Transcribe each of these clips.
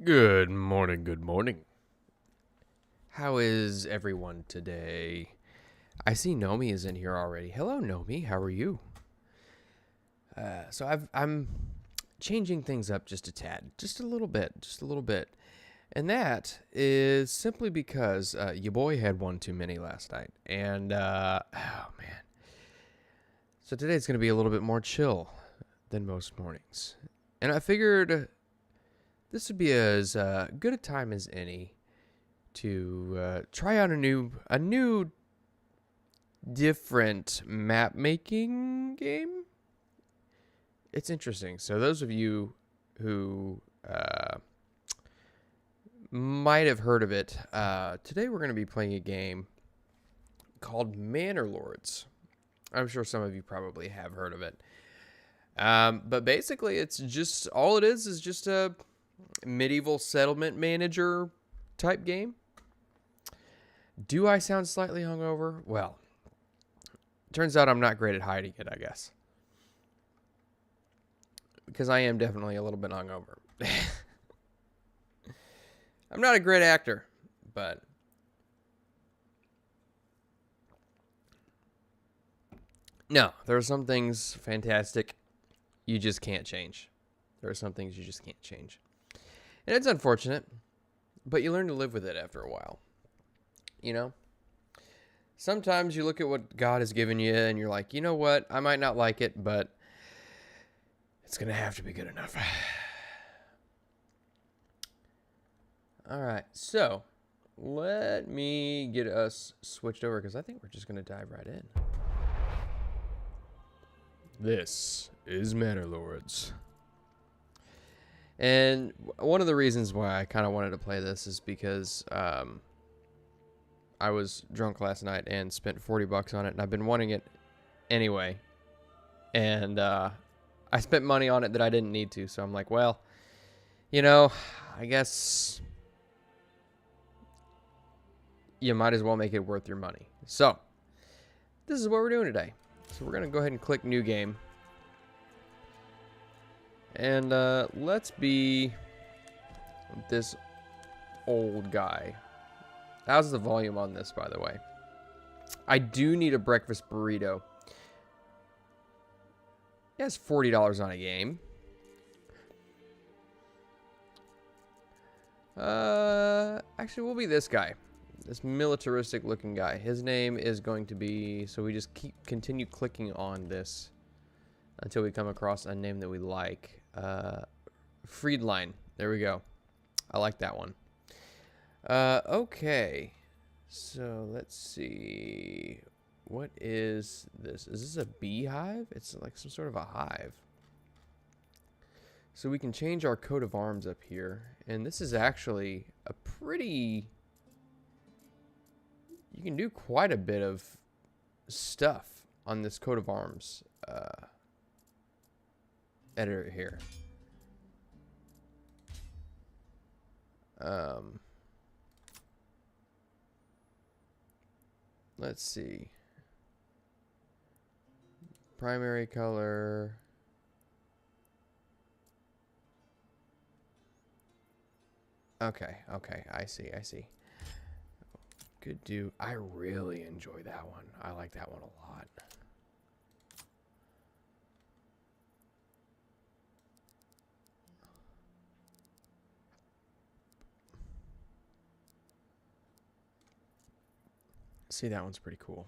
Good morning, good morning. How is everyone today? I see Nomi is in here already. Hello, Nomi. How are you? I'm changing things up just a tad, just a little bit. And that is simply because your boy had one too many last night. And, oh, man. So today's going to be a little bit more chill than most mornings. And I figured this would be as good a time as any to try out a new different map making game. It's interesting. So those of you who might have heard of it, today we're going to be playing a game called Manor Lords. I'm sure some of you probably have heard of it. But basically, it's just all it is just a medieval settlement manager type game. Do I sound slightly hungover? Well, turns out I'm not great at hiding it, I guess. Because I am definitely a little bit hungover. I'm not a great actor, but no, there are some things fantastic you just can't change. There are some things you just can't change. And it's unfortunate, but you learn to live with it after a while. You know? Sometimes you look at what God has given you and you're like, you know what? I might not like it, but it's going to have to be good enough. All right. So let me get us switched over because I think we're just going to dive right in. This is Manor Lords. And one of the reasons why I kind of wanted to play this is because I was drunk last night and spent $40 on it, and I've been wanting it anyway. And I spent money on it that I didn't need to, so I'm like, well, you know, I guess you might as well make it worth your money. So this is what we're doing today. So we're going to go ahead and click New Game. And let's be this old guy. How's the volume on this, by the way? I do need a breakfast burrito. Yeah, it's $40 on a game. Actually, we'll be this guy. This militaristic looking guy. His name is going to be... So we just continue clicking on this until we come across a name that we like. Friedline. There we go. I like that one. Okay. So let's see. What is this? Is this a beehive? It's like some sort of a hive. So we can change our coat of arms up here. And this is actually a pretty... You can do quite a bit of stuff on this coat of arms editor here. Let's see. Primary color. Okay, I see. Could do. I really enjoy that one. I like that one a lot. See, that one's pretty cool.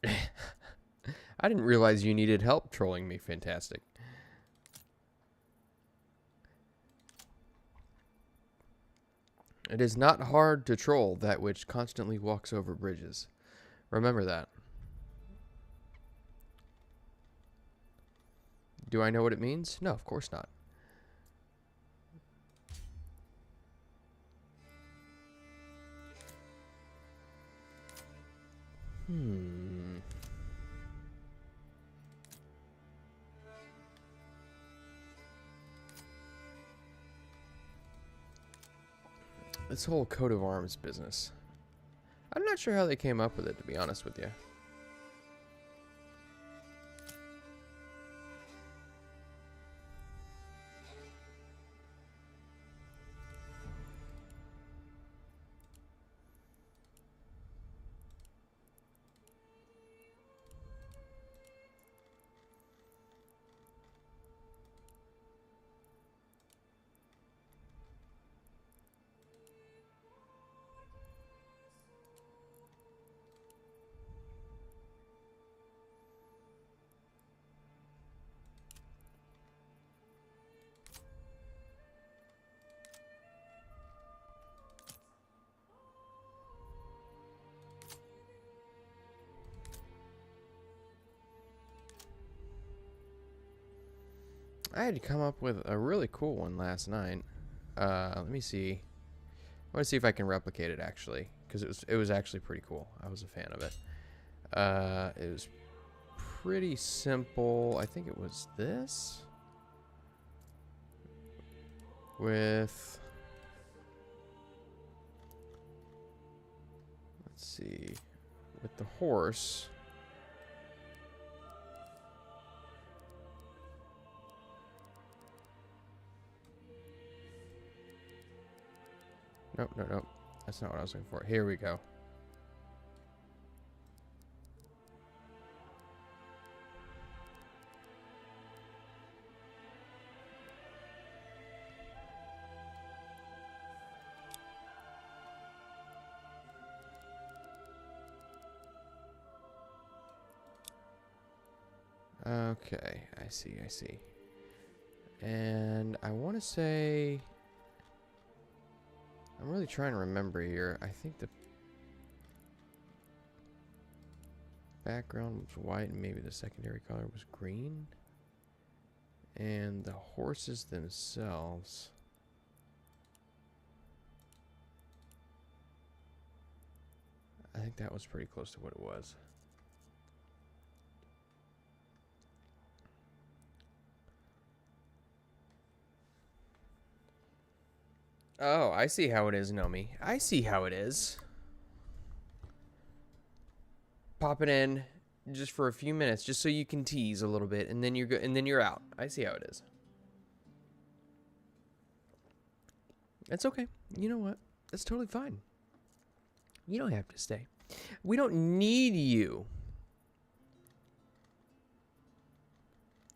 I didn't realize you needed help trolling me. Fantastic. It is not hard to troll that which constantly walks over bridges. Remember that. Do I know what it means? No, of course not. This whole coat of arms business. I'm not sure how they came up with it, to be honest with you. I had to come up with a really cool one last night. Let me see. I want to see if I can replicate it actually, because it was actually pretty cool. I was a fan of it. It was pretty simple. I think it was this with, let's see, with the horse. Nope, nope, nope. That's not what I was looking for. Here we go. Okay, I see, I see. And I want to say, I'm really trying to remember here. I think the background was white and maybe the secondary color was green. And the horses themselves, I think that was pretty close to what it was. Oh, I see how it is, Nomi. I see how it is. Pop it in just for a few minutes, just so you can tease a little bit, and then you're out. I see how it is. That's okay. You know what? That's totally fine. You don't have to stay. We don't need you.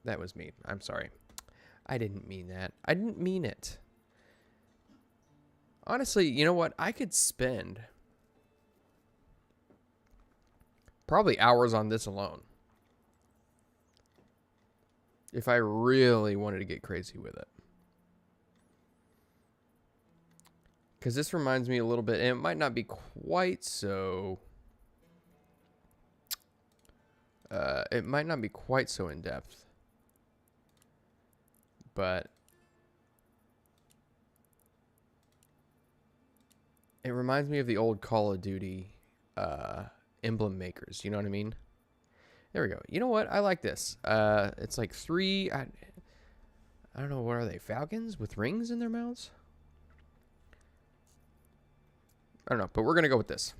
That was mean. I'm sorry. I didn't mean that. I didn't mean it. Honestly, you know what? I could spend probably hours on this alone if I really wanted to get crazy with it. Because this reminds me a little bit, and it might not be quite so... it might not be quite so in-depth. But it reminds me of the old Call of Duty emblem makers. You know what I mean? There we go. You know what? I like this. It's like three... I don't know. What are they? Falcons with rings in their mouths? I don't know. But we're going to go with this.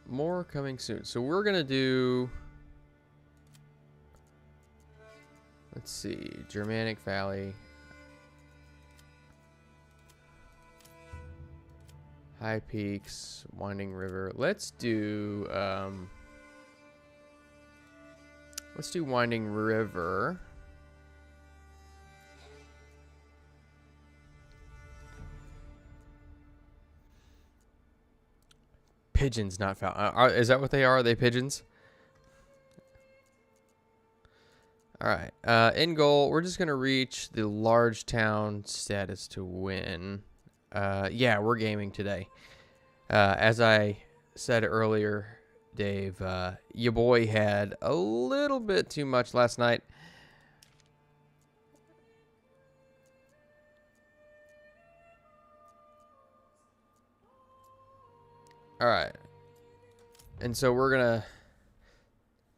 More coming soon. So we're going to do... Let's see. Germanic Valley. High Peaks, Winding River. Let's do Winding River. Pigeons, not foul. Is that what they are? Are they pigeons? All right. End goal. We're just gonna reach the large town status to win. Yeah, we're gaming today. As I said earlier, Dave, your boy had a little bit too much last night. All right. And so we're gonna...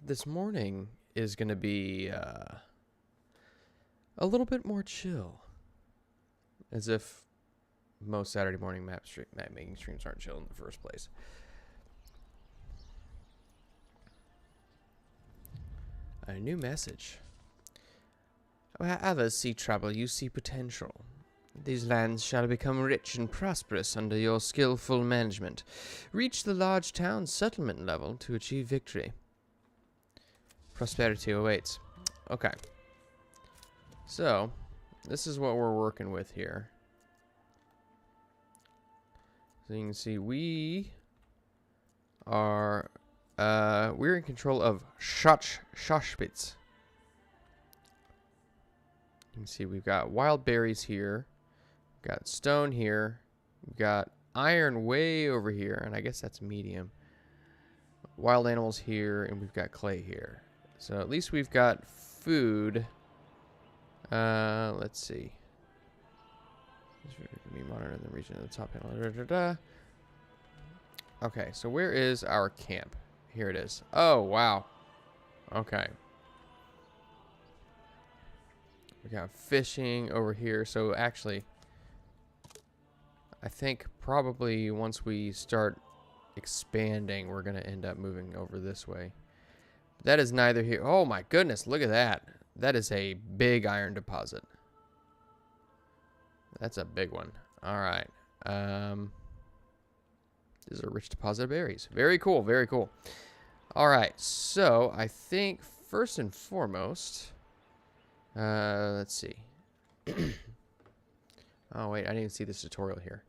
This morning is gonna be a little bit more chill. As if most Saturday morning map making streams aren't chill in the first place. A new message. Where others see trouble, you see potential. These lands shall become rich and prosperous under your skillful management. Reach the large town settlement level to achieve victory. Prosperity awaits. Okay. So, this is what we're working with here. So you can see we are we're in control of Schoschwitz. You can see we've got wild berries here, we've got stone here, we've got iron way over here, and I guess that's medium. Wild animals here, and we've got clay here. So at least we've got food. Let's see. This can be monitored in the region of the top panel. Da, da, da. Okay, so where is our camp? Here it is. Oh, wow. Okay. We got fishing over here. So actually, I think probably once we start expanding, we're going to end up moving over this way. That is neither here. Oh my goodness, look at that. That is a big iron deposit. That's a big one. All right. This is a rich deposit of berries. Very cool, very cool. All right, so I think first and foremost, let's see. Oh wait, I didn't even see this tutorial here.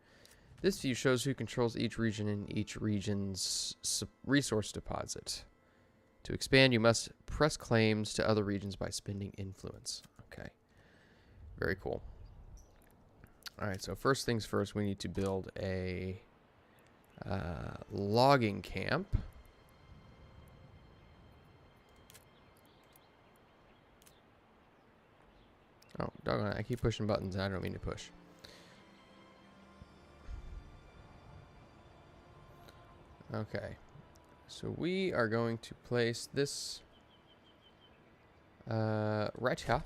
This view shows who controls each region and each region's resource deposit. To expand, you must press claims to other regions by spending influence. Okay. Very cool. All right, so first things first, we need to build a logging camp. Oh, doggone it. I keep pushing buttons and I don't mean to push. Okay. So we are going to place this right here.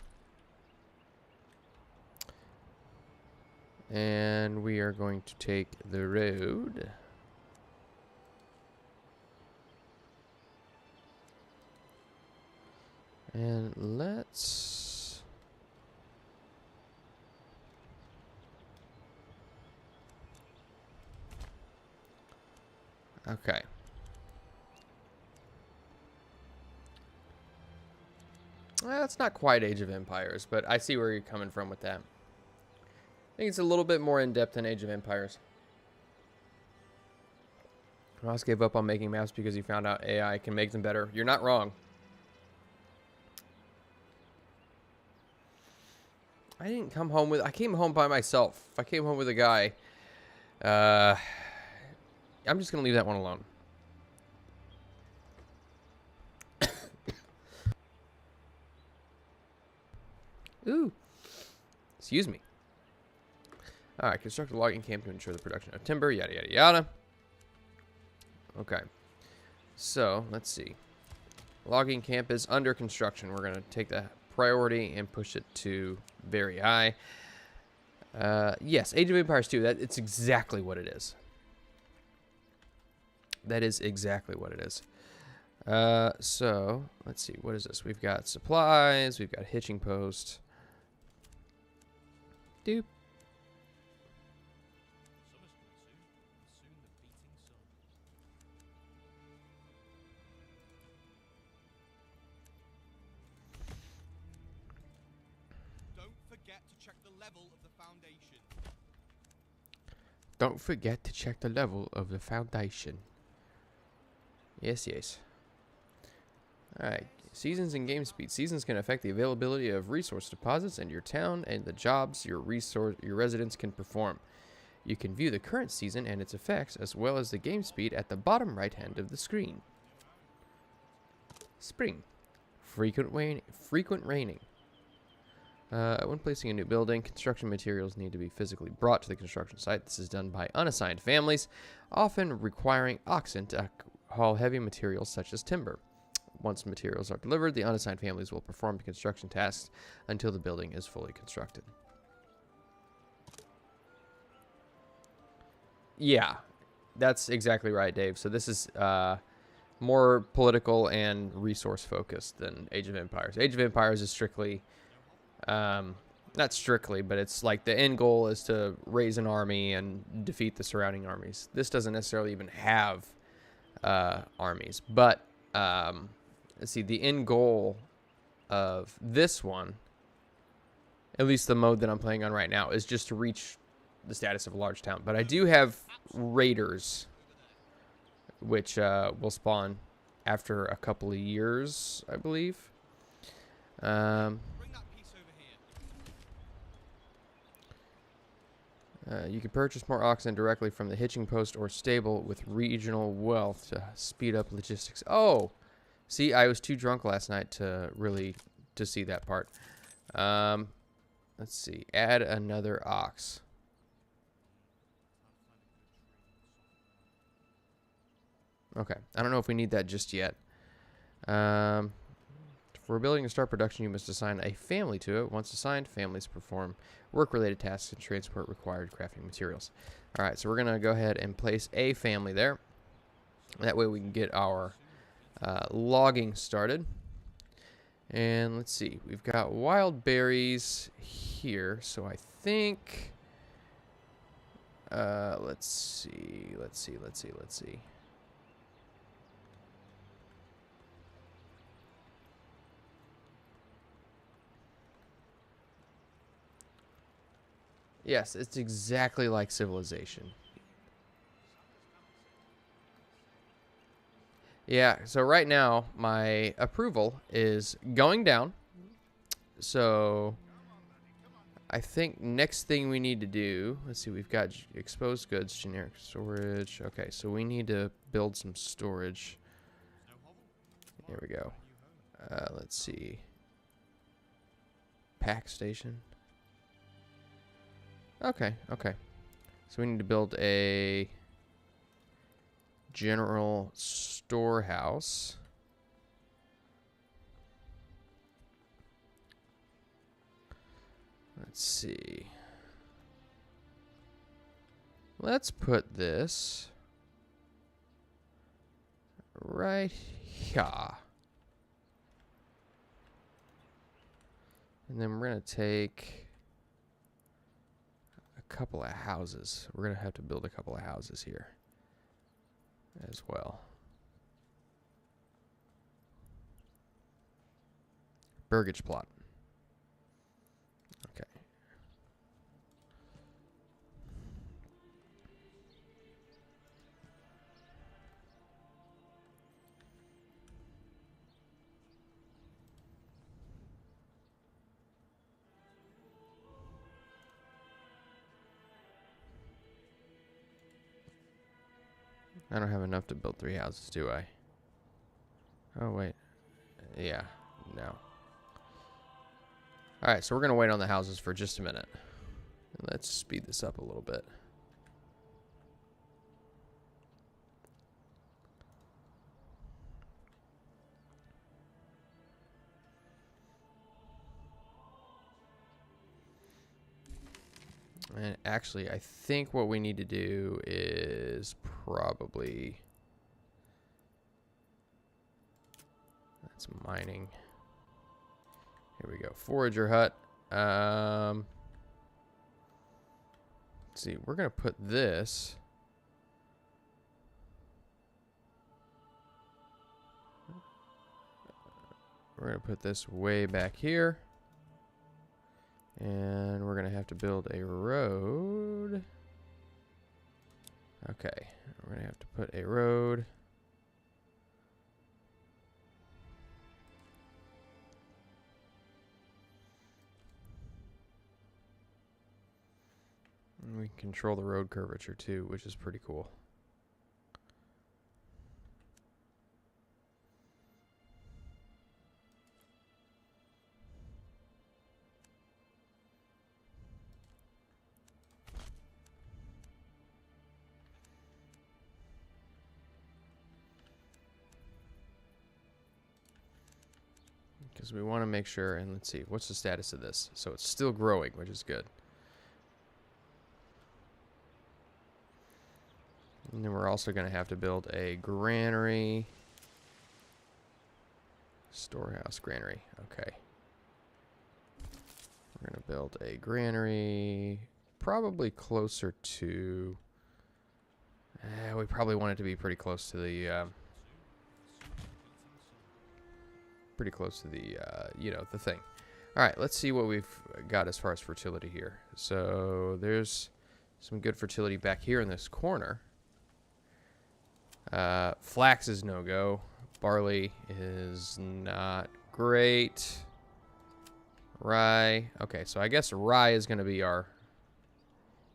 And we are going to take the road. And let's... Okay. Well, that's not quite Age of Empires, but I see where you're coming from with that. I think it's a little bit more in-depth than Age of Empires. Ross gave up on making maps because he found out AI can make them better. You're not wrong. I didn't come home with... I came home by myself. If I came home with a guy, I'm just going to leave that one alone. Ooh. Excuse me. Alright, construct a logging camp to ensure the production of timber, yada, yada, yada. Okay. So, let's see. Logging camp is under construction. We're going to take that priority and push it to very high. Yes, Age of Empires 2, it's exactly what it is. That is exactly what it is. So, let's see. What is this? We've got supplies. We've got hitching post. Doop. Don't forget to check the level of the foundation. Yes, yes. Alright. Seasons and game speed. Seasons can affect the availability of resource deposits in your town and the jobs your residents can perform. You can view the current season and its effects as well as the game speed at the bottom right hand of the screen. Spring. Frequent raining. When placing a new building, construction materials need to be physically brought to the construction site. This is done by unassigned families, often requiring oxen to haul heavy materials such as timber. Once materials are delivered, the unassigned families will perform the construction tasks until the building is fully constructed. Yeah, that's exactly right, Dave. So this is more political and resource focused than Age of Empires. Age of Empires is strictly... not strictly, but it's like the end goal is to raise an army and defeat the surrounding armies. This doesn't necessarily even have armies, but let's see, the end goal of this one, at least the mode that I'm playing on right now, is just to reach the status of a large town. But I do have raiders, which will spawn after a couple of years, I believe. You can purchase more oxen directly from the hitching post or stable with regional wealth to speed up logistics. Oh, See, I was too drunk last night to really see that part. Let's see. Add another ox. Okay. I don't know if we need that just yet. For building to start production, you must assign a family to it. Once assigned, families perform work-related tasks and transport required crafting materials. All right, so we're going to go ahead and place a family there. That way we can get our logging started. And let's see. We've got wild berries here, so I think... let's see. Yes, it's exactly like Civilization. Yeah, so right now, my approval is going down. So, I think next thing we need to do, let's see, we've got exposed goods, generic storage. Okay, so we need to build some storage. Here we go. Let's see. Pack station. Okay. So we need to build a general storehouse. Let's see. Let's put this right here. And then we're going to take a couple of houses. We're going to have to build a couple of houses here as well. Burgage plot. Okay. I don't have enough to build 3 houses, do I? Oh, wait. Yeah, no. Alright, so we're going to wait on the houses for just a minute. Let's speed this up a little bit. And actually, I think what we need to do is probably... That's mining. Here we go. Forager hut. Let's see. We're going to put this... We're going to put this way back here. And we're going to have to build a road. Okay. We're going to have to put a road. And we can control the road curvature too, which is pretty cool. Because we want to make sure, and let's see, what's the status of this? So it's still growing, which is good. And then we're also going to have to build a granary. Storehouse, granary, okay. We're going to build a granary, probably closer to... we probably want it to be pretty close to the... you know, the thing. All right, let's see what we've got as far as fertility here. So there's some good fertility back here in this corner. Flax is no-go. Barley is not great. Rye. Okay, so I guess rye is going to be our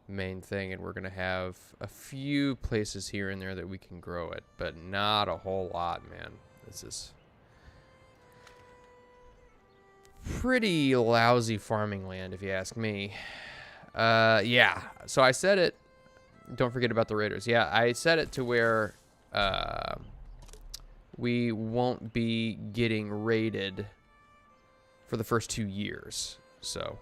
main thing, and we're going to have a few places here and there that we can grow it, but not a whole lot, man. This is... pretty lousy farming land, if you ask me. Yeah. So I set it. Don't forget about the raiders. Yeah, I set it to where we won't be getting raided for the first 2 years. So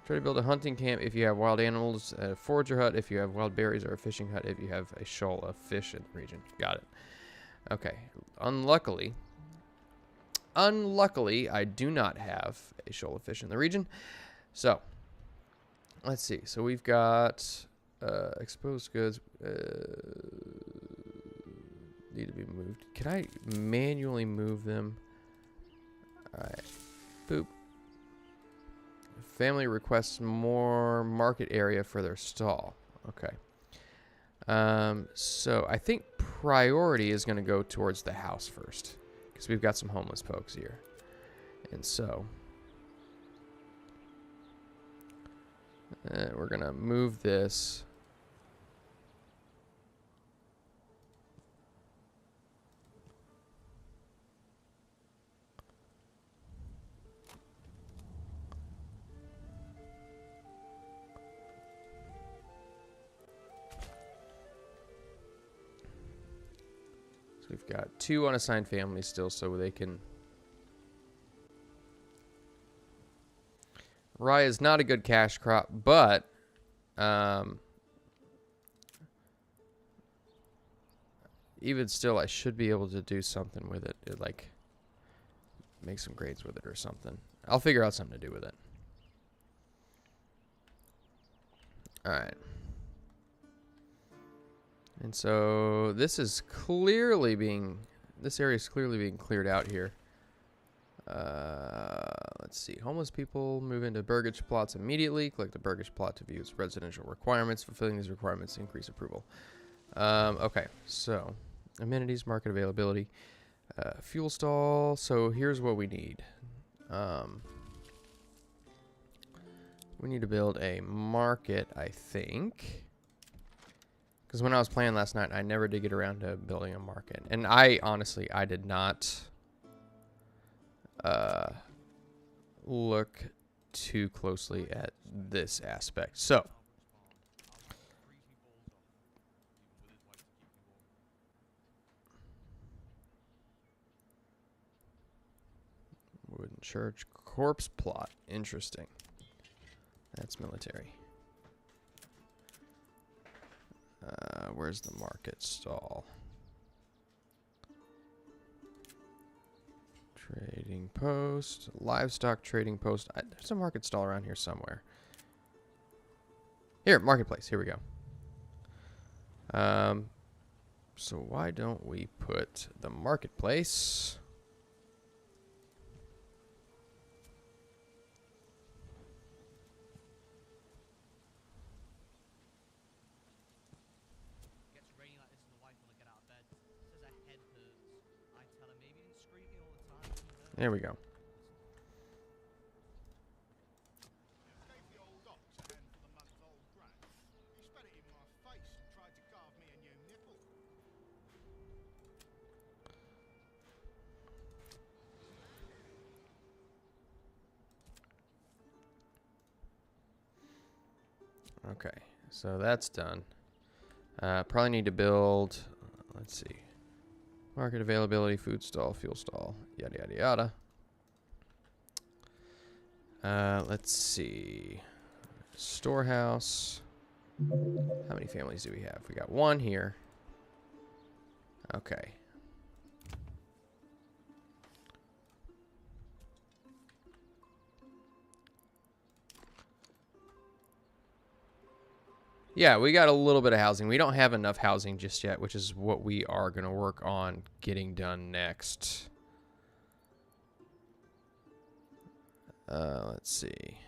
try to build a hunting camp if you have wild animals, a forager hut if you have wild berries, or a fishing hut if you have a shoal of fish in the region. Got it. Okay. Unluckily, I do not have a shoal of fish in the region. So, let's see. So we've got exposed goods need to be moved. Can I manually move them? All right. Boop. Family requests more market area for their stall. Okay. So I think priority is going to go towards the house first, because we've got some homeless folks here. And so we're going to move this. So we've got 2 unassigned families still, so they can... Rye is not a good cash crop, but even still, I should be able to do something with it. Like, make some grades with it or something. I'll figure out something to do with it. Alright. And so this is clearly being... This area is clearly being cleared out here. Let's see. Homeless people move into burgage plots immediately. Click the burgage plot to view its residential requirements. Fulfilling these requirements increase approval. Okay, so amenities, market availability, fuel stall. So here's what we need. We need to build a market, I think. Because when I was playing last night, I never did get around to building a market. And I did not look too closely at this aspect. So wooden church, corpse plot, interesting. That's military. Where's the market stall? Trading post, livestock trading post. There's a market stall around here somewhere. Here, marketplace. Here we go. So why don't we put the marketplace? There we go. Okay, so that's done. Probably need to build, let's see, market availability, food stall, fuel stall, yada, yada, yada. Let's see. Storehouse. How many families do we have? We got 1 here. Okay. Yeah, we got a little bit of housing. We don't have enough housing just yet, which is what we are going to work on getting done next. Let's see.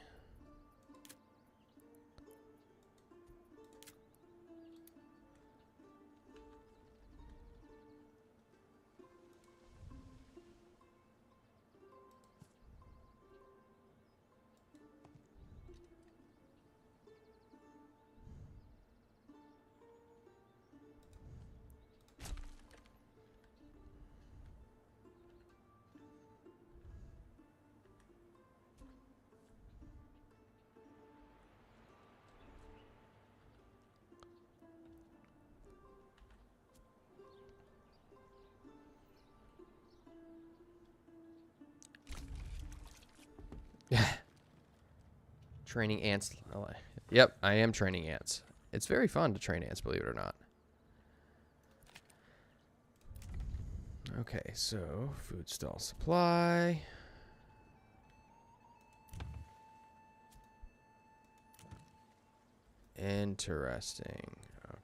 Training ants. Yep, I am training ants. It's very fun to train ants, believe it or not. Okay, so food stall supply. Interesting.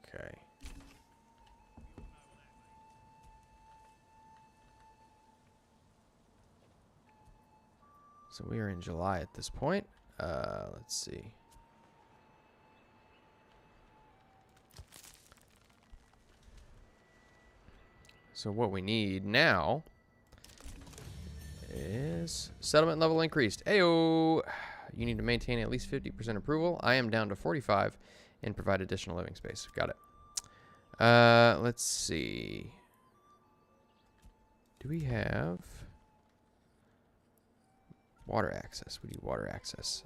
Okay. So we are in July at this point. Let's see. So what we need now is settlement level increased. Ayo! You need to maintain at least 50% approval. I am down to 45 and provide additional living space. Got it. Let's see. Do we have water access? We need water access.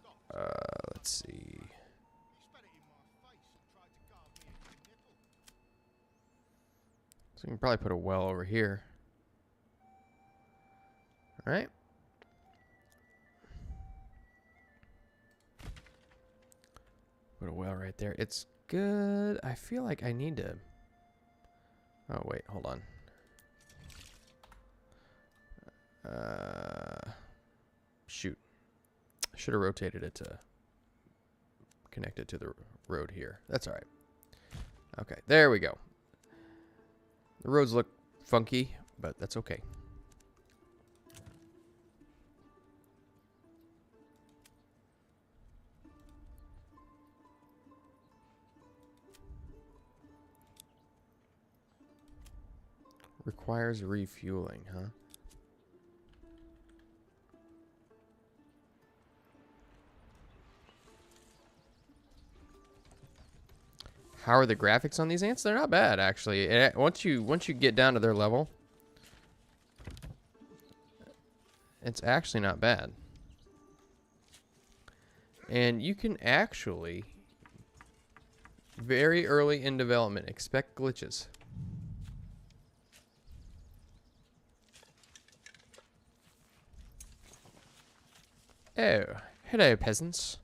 Let's see. So we can probably put a well over here. All right. Put a well right there. It's good. I feel like I need to... Oh, wait. Hold on. Shoot. I should have rotated it to connect it to the road here. That's all right. Okay, there we go. The roads look funky, but that's okay. Requires refueling, huh? How are the graphics on these ants? They're not bad, actually. Once you get down to their level, it's actually not bad. And you can actually, very early in development, expect glitches. Oh, hello, peasants.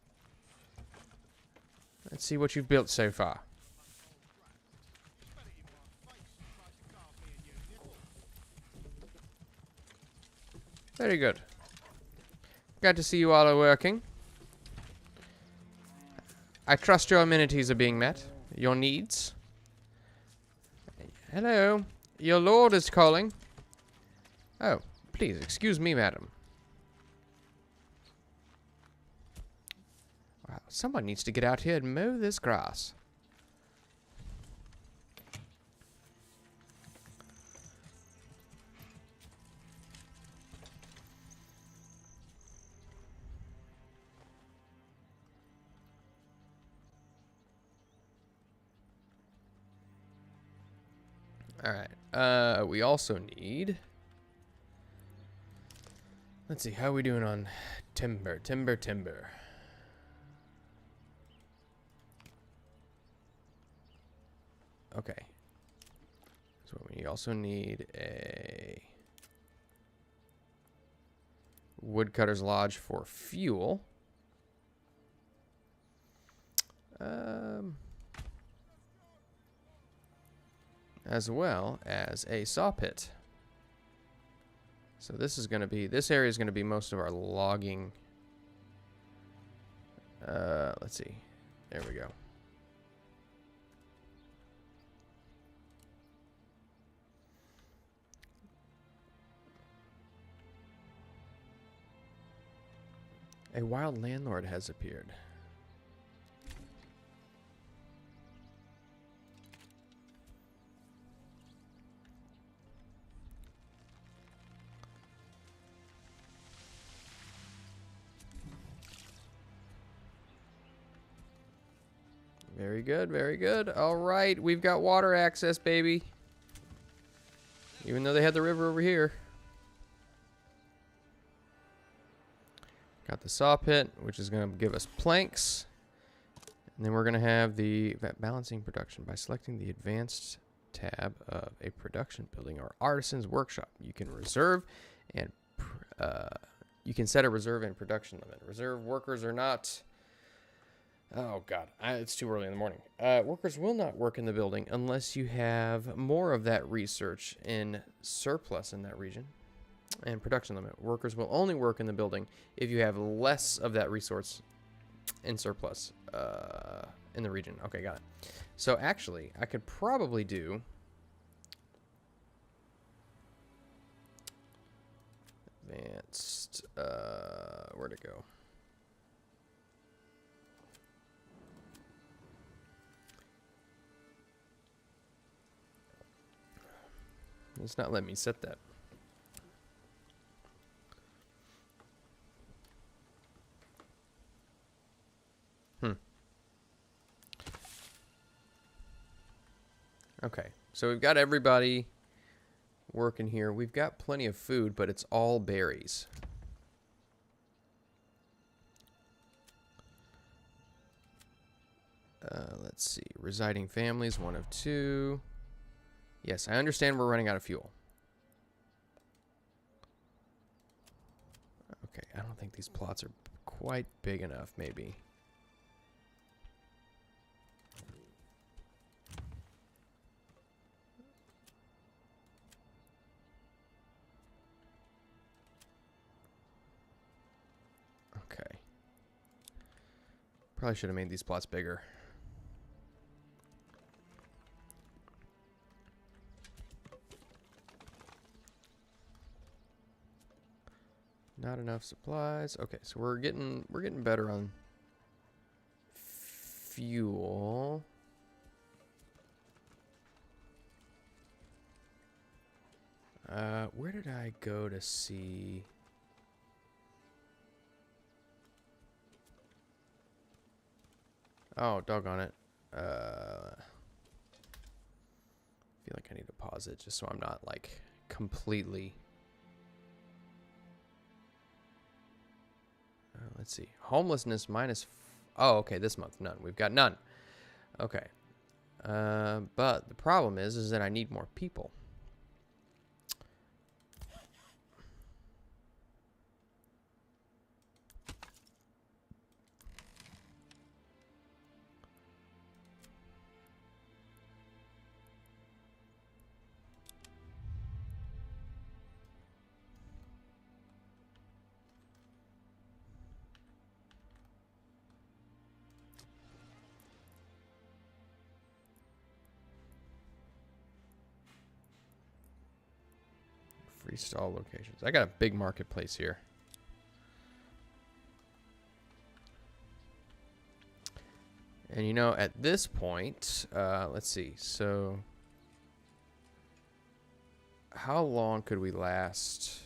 Let's see what you've built so far. Very good. Glad to see you all are working. I trust your amenities are being met. Your needs. Hello. Your lord is calling. Oh, please, excuse me, madam. Wow, someone needs to get out here and mow this grass. Alright, we also need... Let's see, how are we doing on timber? Timber. Okay. So we also need a woodcutter's lodge for fuel. As well as a saw pit. So this area is going to be most of our logging. Let's see. There we go. A wild landlord has appeared. Very good, very good. All right, we've got water access, baby. Even though they had the river over here. Got the saw pit, which is going to give us planks. And then we're going to have the balancing production by selecting the advanced tab of a production building or artisan's workshop. You can reserve and you can set a reserve and production limit. Reserve workers are not Oh, God. It's too early in the morning. Workers will not work in the building unless you have more of that research in surplus in that region. And production limit. Workers will only work in the building if you have less of that resource in surplus in the region. Okay, got it. So actually, I could probably do advanced. Where'd it go? It's not letting me set that. Okay, so we've got everybody working here. We've got plenty of food, but it's all berries. Let's see. Residing families, 1 of 2. Yes, I understand we're running out of fuel. Okay, I don't think these plots are quite big enough, maybe. Okay. Probably should have made these plots bigger. Not enough supplies. Okay, so we're getting better on fuel. Where did I go to see? Oh, doggone it. I feel like I need to pause it just so I'm not like completely. Let's see. Homelessness minus. Oh, okay. This month, none. We've got none. Okay. But the problem is that I need more people. Free stall locations. I got a big marketplace here. And you know, at this point, let's see. So, how long could we last?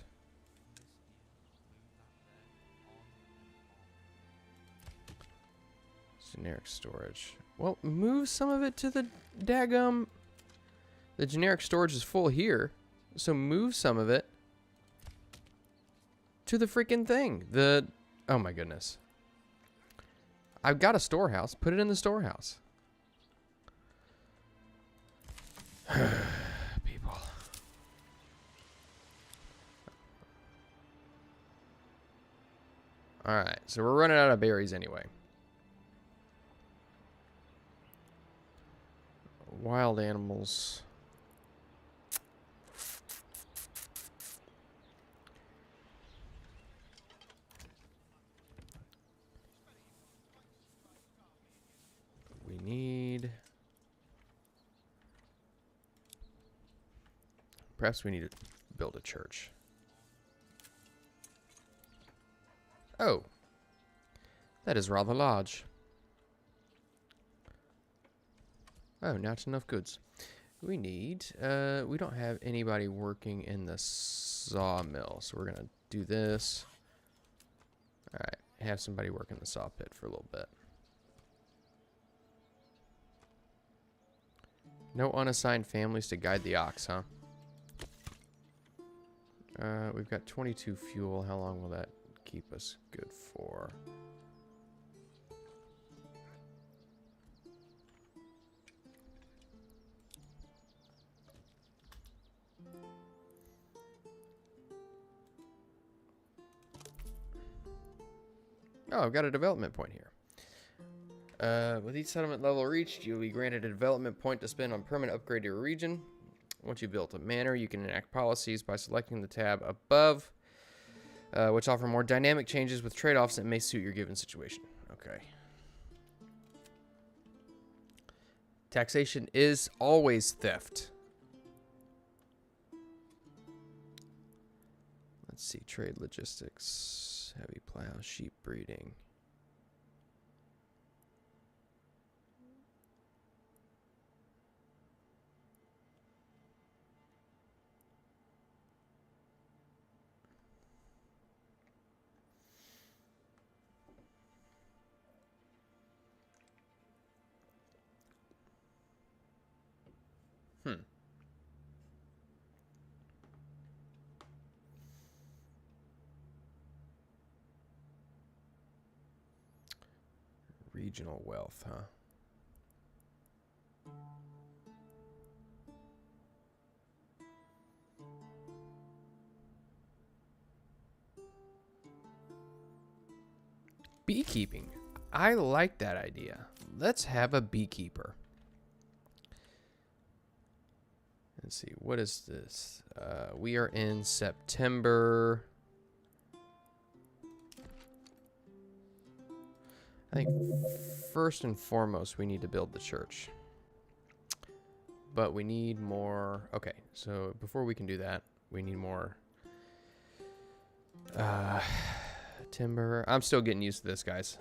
Generic storage. Well, move some of it to the daggum. The generic storage is full here. So move some of it to the freaking thing. Oh my goodness. I've got a storehouse. Put it in the storehouse. People. Alright, so we're running out of berries anyway. Wild animals. We need... Perhaps we need to build a church. Oh. That is rather large. Oh, not enough goods. We need... we don't have anybody working in the sawmill, so we're going to do this. Alright, have somebody work in the saw pit for a little bit. No unassigned families to guide the ox, huh? We've got 22 fuel. How long will that keep us good for? Oh, I've got a development point here. With each settlement level reached, you'll be granted a development point to spend on permanent upgrade to your region. Once you've built a manor, you can enact policies by selecting the tab above, which offer more dynamic changes with trade-offs that may suit your given situation. Okay. Taxation is always theft. Let's see. Trade logistics. Heavy plow. Sheep breeding. Regional wealth, huh? Beekeeping. I like that idea. Let's have a beekeeper. Let's see. What is this? We are in September. I think first and foremost, we need to build the church. But we need more. Okay, so before we can do that, we need more timber. I'm still getting used to this, guys.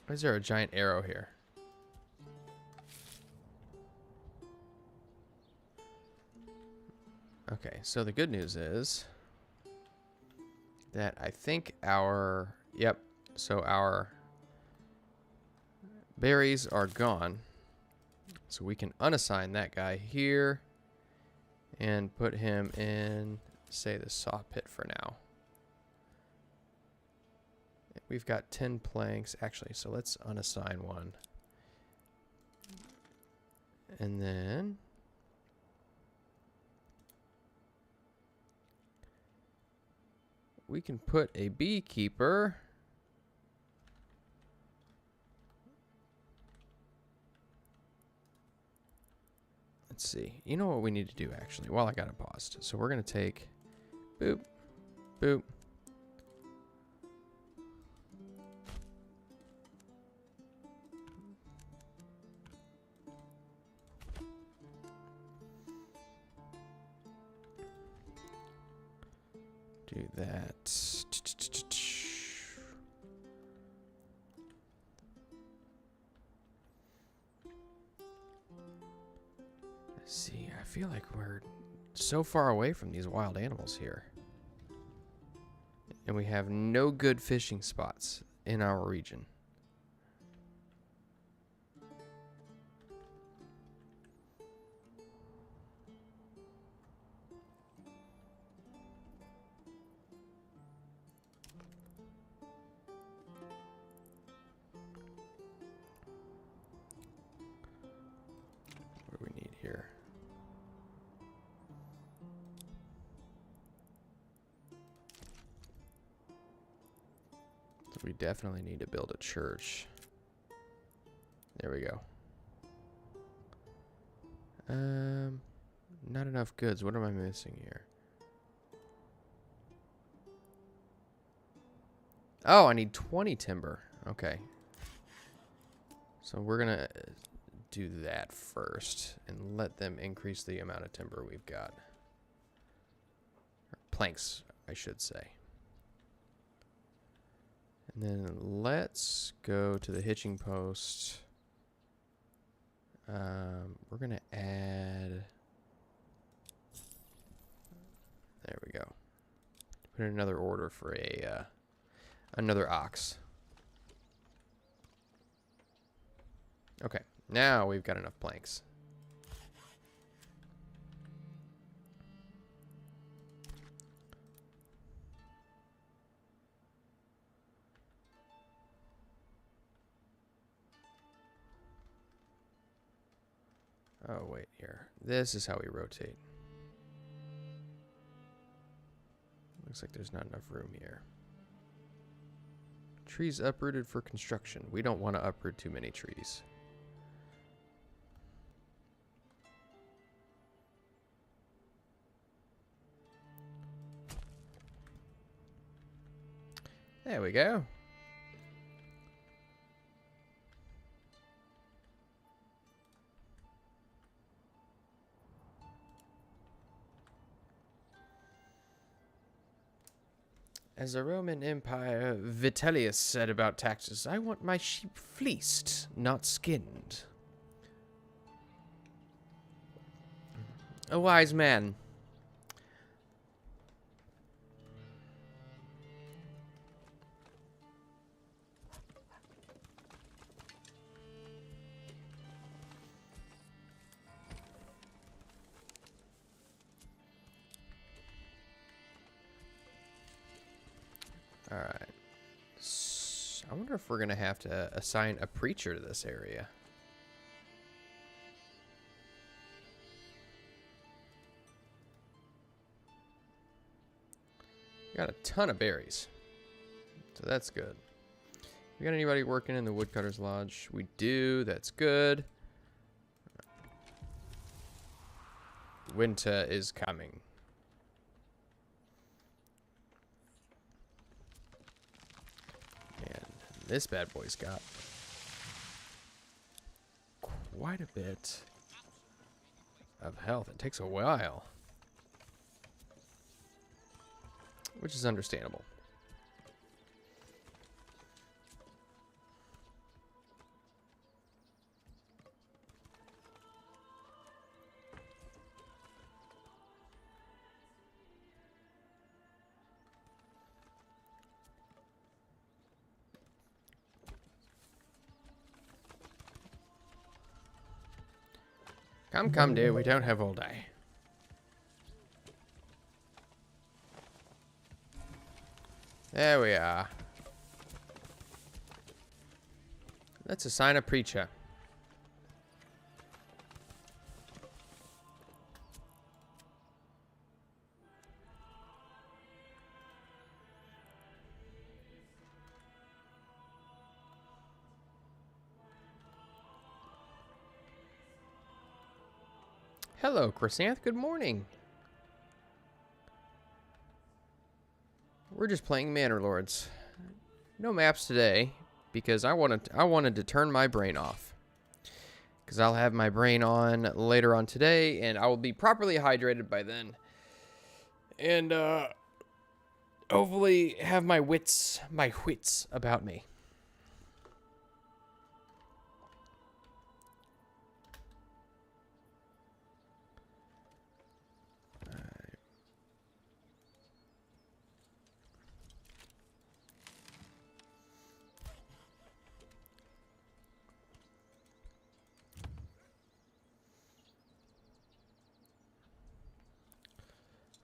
Why is there a giant arrow here? Okay, so the good news is that I think our, yep, so our berries are gone. So we can unassign that guy here and put him in, say, the saw pit for now. We've got 10 planks, actually, so let's unassign one. And then we can put a beekeeper. Let's see. You know what we need to do, actually, while I got it paused. So we're going to take, boop, boop. Do that. See, I feel like we're so far away from these wild animals here. And we have no good fishing spots in our region. What do we need here? So we definitely need to build a church. There we go. Not enough goods. What am I missing here? Oh, I need 20 timber. Okay. So we're going to do that first and let them increase the amount of timber we've got. Or planks, I should say. And then let's go to the hitching post. We're going to add... There we go. Put in another order for a another ox. Okay, now we've got enough planks. Oh, wait, here. This is how we rotate. Looks like there's not enough room here. Trees uprooted for construction. We don't want to uproot too many trees. There we go. As the Roman Empire, Vitellius said about taxes, I want my sheep fleeced, not skinned. A wise man. Alright. I wonder if we're going to have to assign a preacher to this area. Got a ton of berries. So that's good. We got anybody working in the Woodcutter's Lodge? We do. That's good. Winter is coming. This bad boy's got quite a bit of health. It takes a while, which is understandable. Come, dear, we don't have all day. There we are. Let's assign a preacher. Hello, Chrysanth. Good morning. We're just playing Manor Lords. No maps today because I wanted to turn my brain off. Because I'll have my brain on later on today, and I will be properly hydrated by then. And hopefully have my wits about me.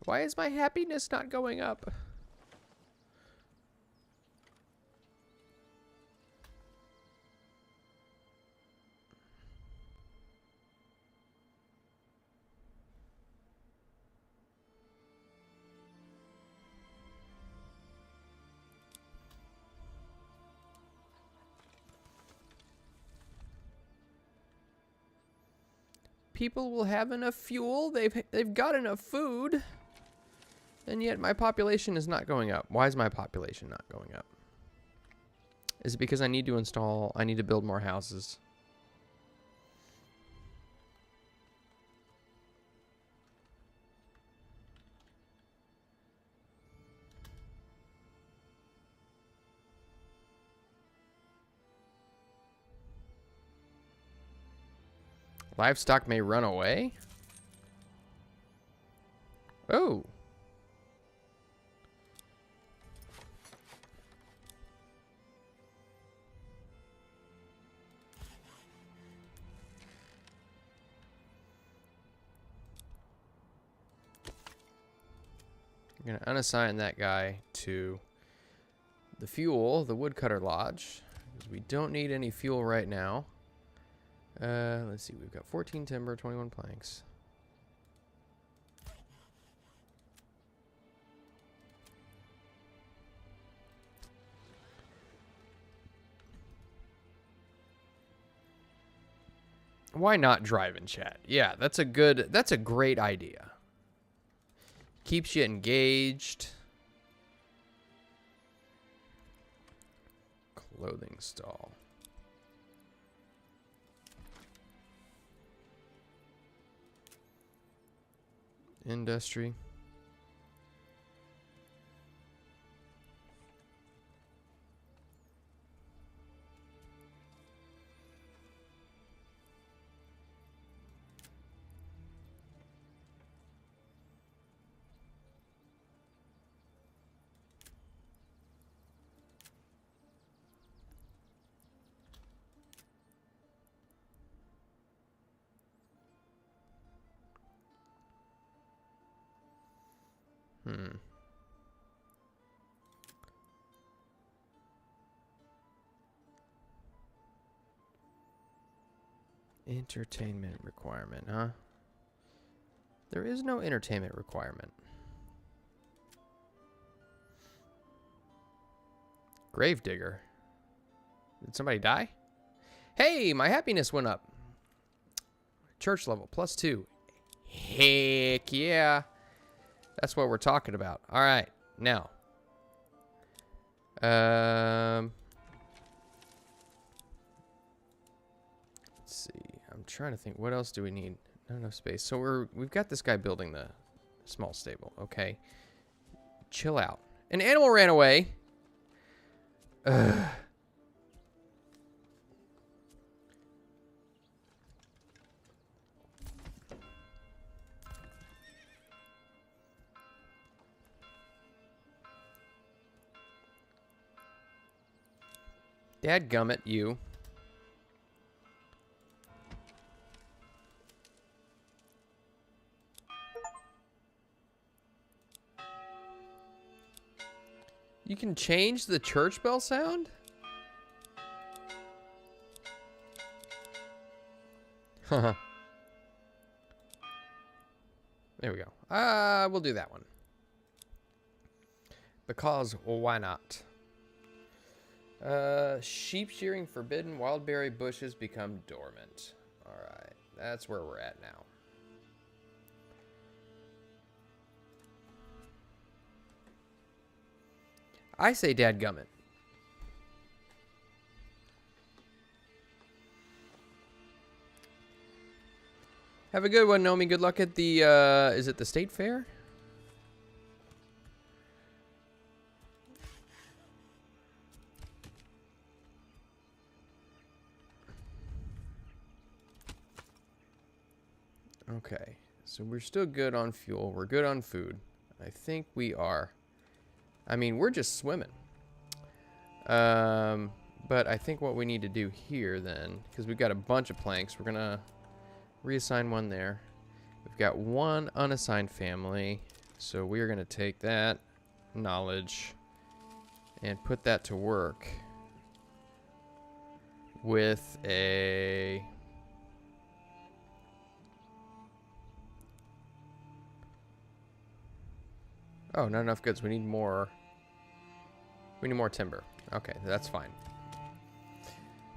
Why is my happiness not going up? People will have enough fuel. They've got enough food. And yet my population is not going up. Why is my population not going up? Is it because I need to build more houses? Livestock may run away? Oh. I'm going to unassign that guy to the fuel, the Woodcutter Lodge, because we don't need any fuel right now. Let's see. We've got 14 timber, 21 planks. Why not drive in chat? Yeah, that's a great idea. Keeps you engaged. Clothing stall. Industry. Entertainment requirement, huh? There is no entertainment requirement. Gravedigger. Did somebody die? Hey, my happiness went up. Church level, +2. Heck yeah. That's what we're talking about. All right, now. Let's see. I'm trying to think. What else do we need? Not enough space. So we've got this guy building the small stable. Okay. Chill out. An animal ran away. Ugh. Dadgummit, you. You can change the church bell sound? Haha. There we go. We'll do that one. Because why not? Sheep shearing forbidden. Wildberry bushes become dormant. Alright. That's where we're at now. I say dadgummit. Have a good one, Nomi. Good luck at the, is it the state fair? Okay, so we're still good on fuel. We're good on food. I think we are. I mean, we're just swimming. But I think what we need to do here then, because we've got a bunch of planks, we're going to reassign one there. We've got one unassigned family, so we're going to take that knowledge and put that to work with a... Oh, not enough goods. We need more. We need more timber. Okay, that's fine.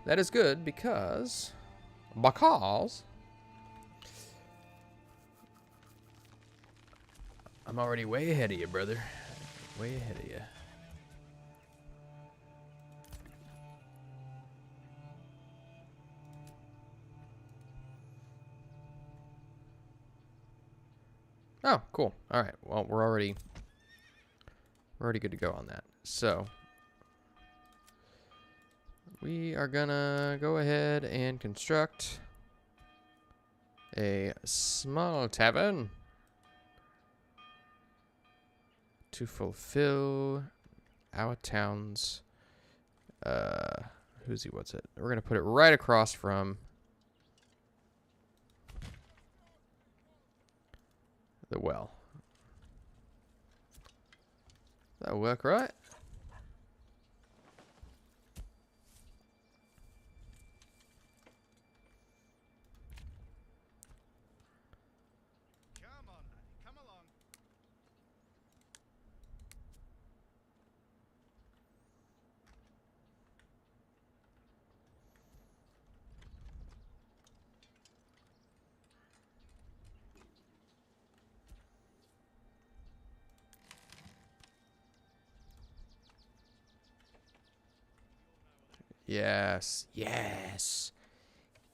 That is good because I'm already way ahead of you, brother. Way ahead of you. Oh, cool. All right. Well, we're already good to go on that. So we are gonna go ahead and construct a small tavern to fulfill our town's what's it? We're gonna put it right across from the well. That'll work, right? Yes. Yes.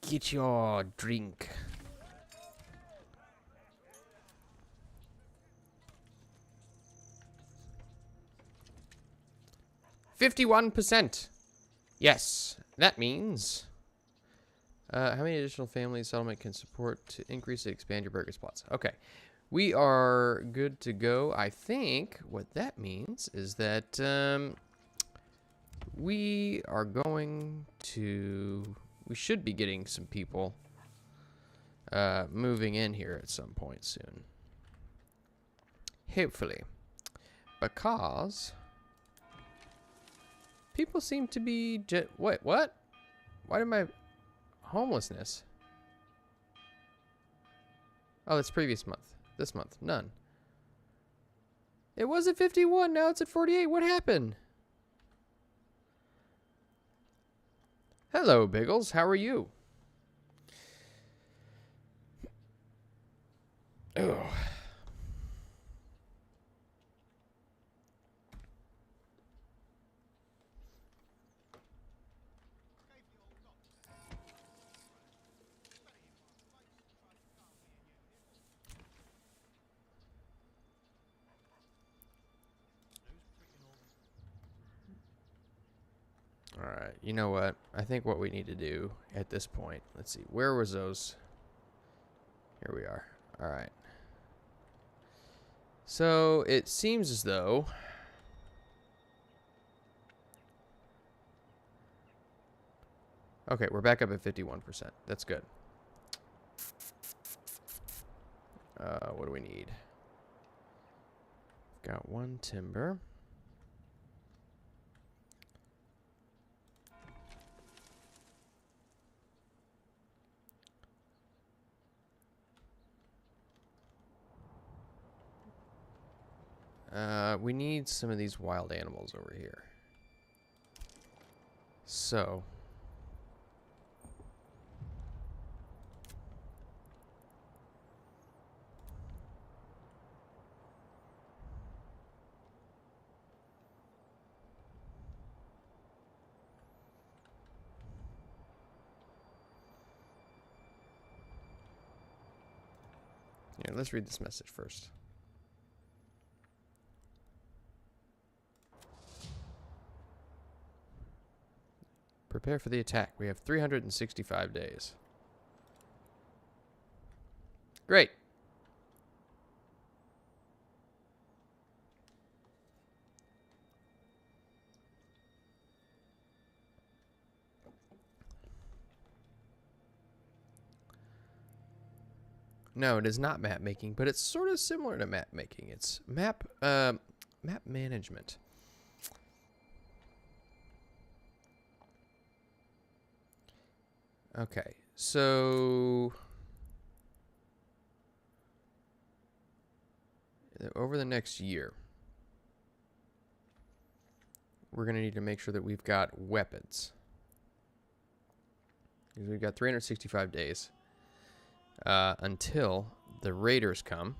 Get your drink. $51%. Yes. That means... how many additional family settlement can support to increase and expand your burger spots? Okay. We are good to go. I think what that means is that we are going to... We should be getting some people moving in here at some point soon. Hopefully. Because people seem to be... Wait, what? Why did my... Homelessness? Oh, that's previous month. This month, none. It was at 51, now it's at 48. What happened? Hello, Biggles. How are you? Oh. All right. You know what? I think what we need to do at this point, let's see. Where was those? Here we are. All right. So it seems as though okay, we're back up at 51%. That's good. What do we need? Got one timber. We need some of these wild animals over here. So. Yeah, let's read this message first. Prepare for the attack. We have 365 days. Great. No, it is not map making, but it's sort of similar to map making. It's map management. Okay, so over the next year, we're going to need to make sure that we've got weapons. Because we've got 365 days until the raiders come.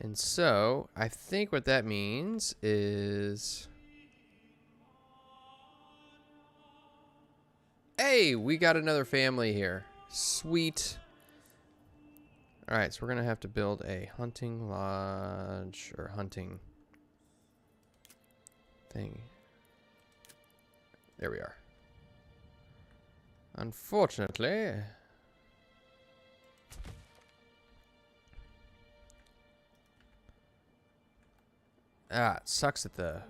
And so, I think what that means is... Hey, we got another family here. Sweet. Alright, so we're going to have to build a hunting lodge, or hunting thing. There we are. Unfortunately... it sucks that the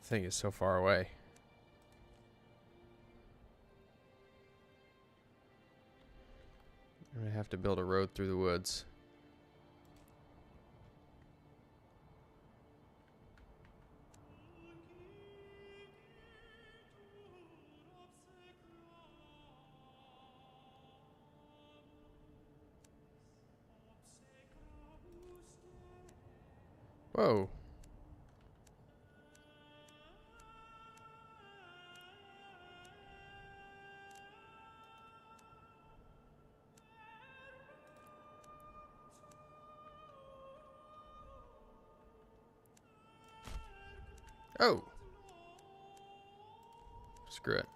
thing is so far away. I'm gonna have to build a road through the woods. Whoa. Oh. Screw it.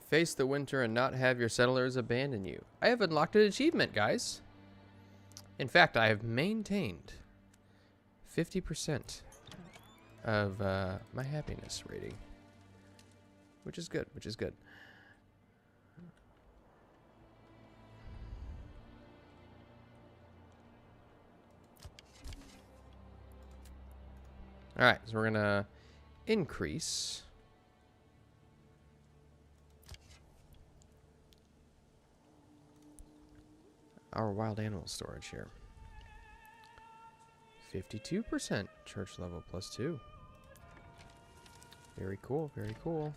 Face the winter and not have your settlers abandon you. I have unlocked an achievement, guys. In fact, I have maintained 50% of my happiness rating, which is good, which is good. All right, so we're gonna increase our wild animal storage here. 52% church level +2. Very cool, very cool.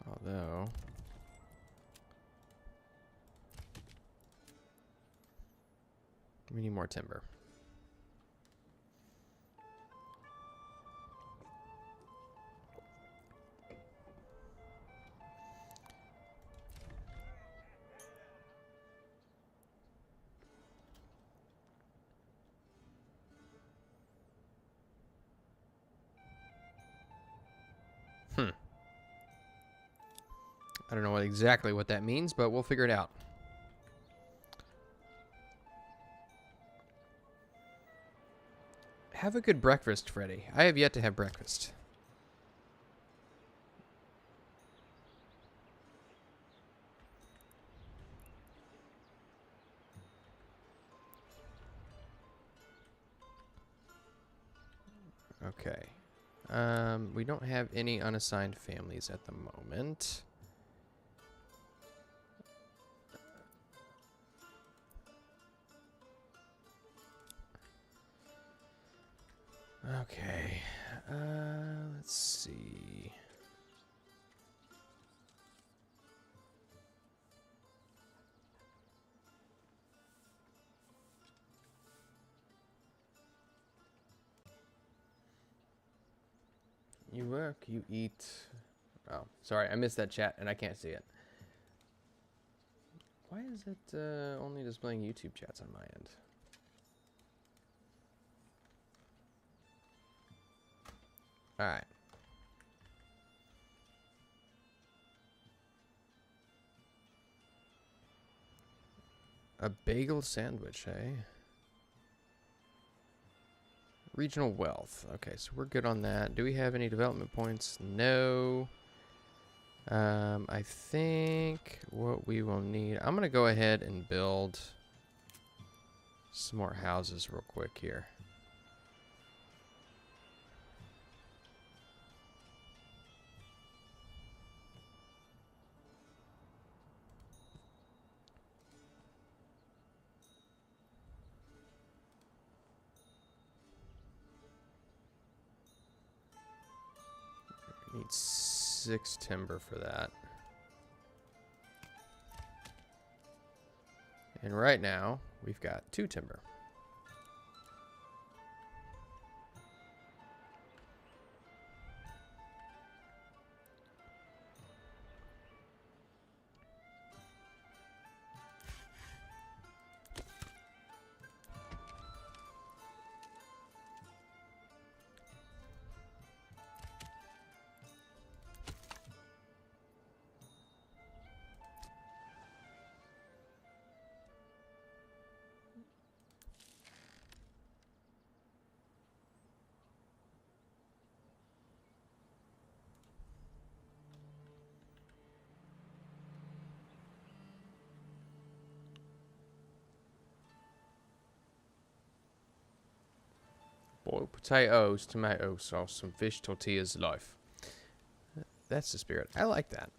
Although we need more timber. I don't know exactly what that means, but we'll figure it out. Have a good breakfast, Freddy. I have yet to have breakfast. Okay. We don't have any unassigned families at the moment. Okay. Let's see. You work, you eat. Oh, sorry, I missed that chat and I can't see it. Why is it only displaying YouTube chats on my end? All right. A bagel sandwich, eh? Regional wealth. Okay, so we're good on that. Do we have any development points? No. I think what we will need... I'm going to go ahead and build some more houses real quick here. Need 6 timber for that. And right now, we've got 2 timber. Boiled potatoes, tomato sauce, some fish tortillas, life. That's the spirit. I like that.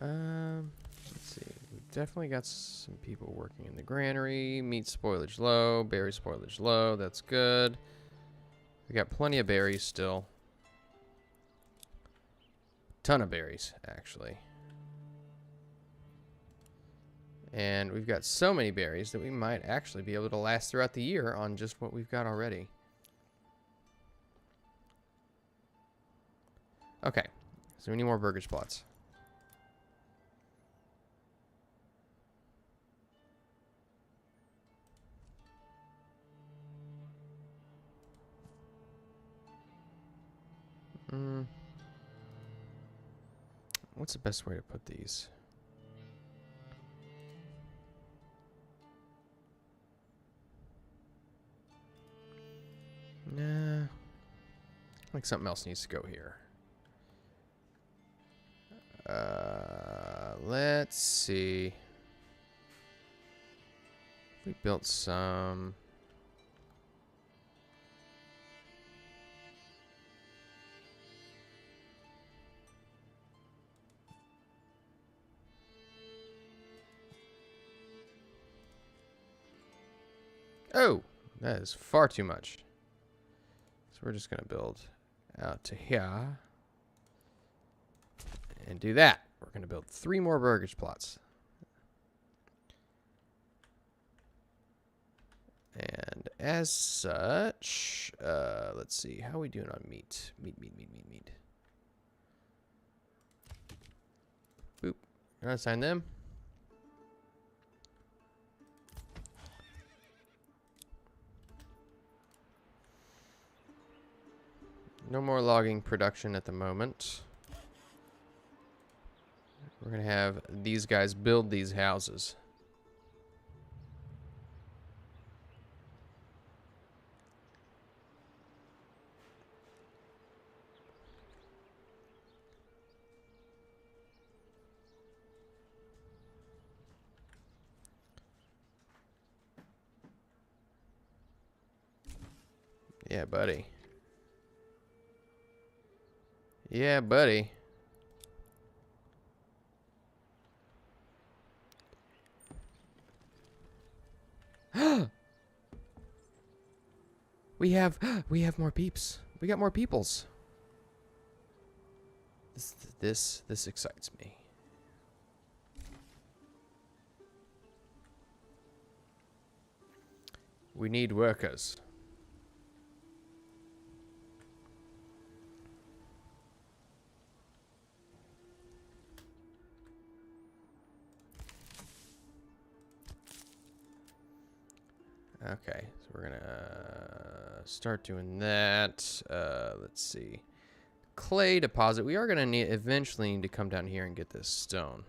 Let's see. We've definitely got some people working in the granary. Meat spoilage low, berry spoilage low. That's good. We got plenty of berries still. Ton of berries, actually. And we've got so many berries that we might actually be able to last throughout the year on just what we've got already. Okay, so we need more burgage plots. What's the best way to put these? Nah. Like something else needs to go here. Let's see. We built some. Oh, that is far too much. So we're just gonna build out to here and do that. We're gonna build 3 more burgage plots. And as such, let's see, how are we doing on meat? Meat. Boop. You're gonna assign them. No more logging production at the moment. We're gonna have these guys build these houses. Yeah, buddy. Yeah, buddy. we have more peeps. We got more peoples. This excites me. We need workers. Okay, so we're gonna start doing that. Let's see. Clay deposit. We are gonna eventually need to come down here and get this stone.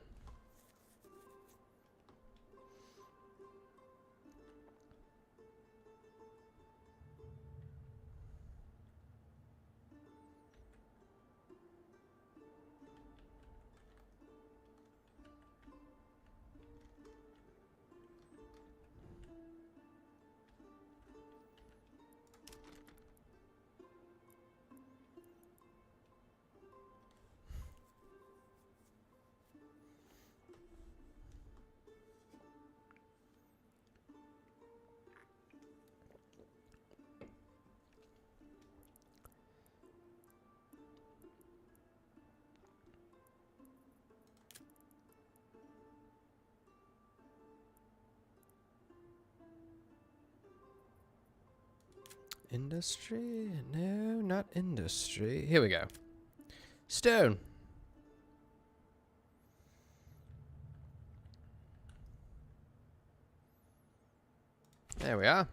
Industry? No, not industry. Here we go. Stone. There we are.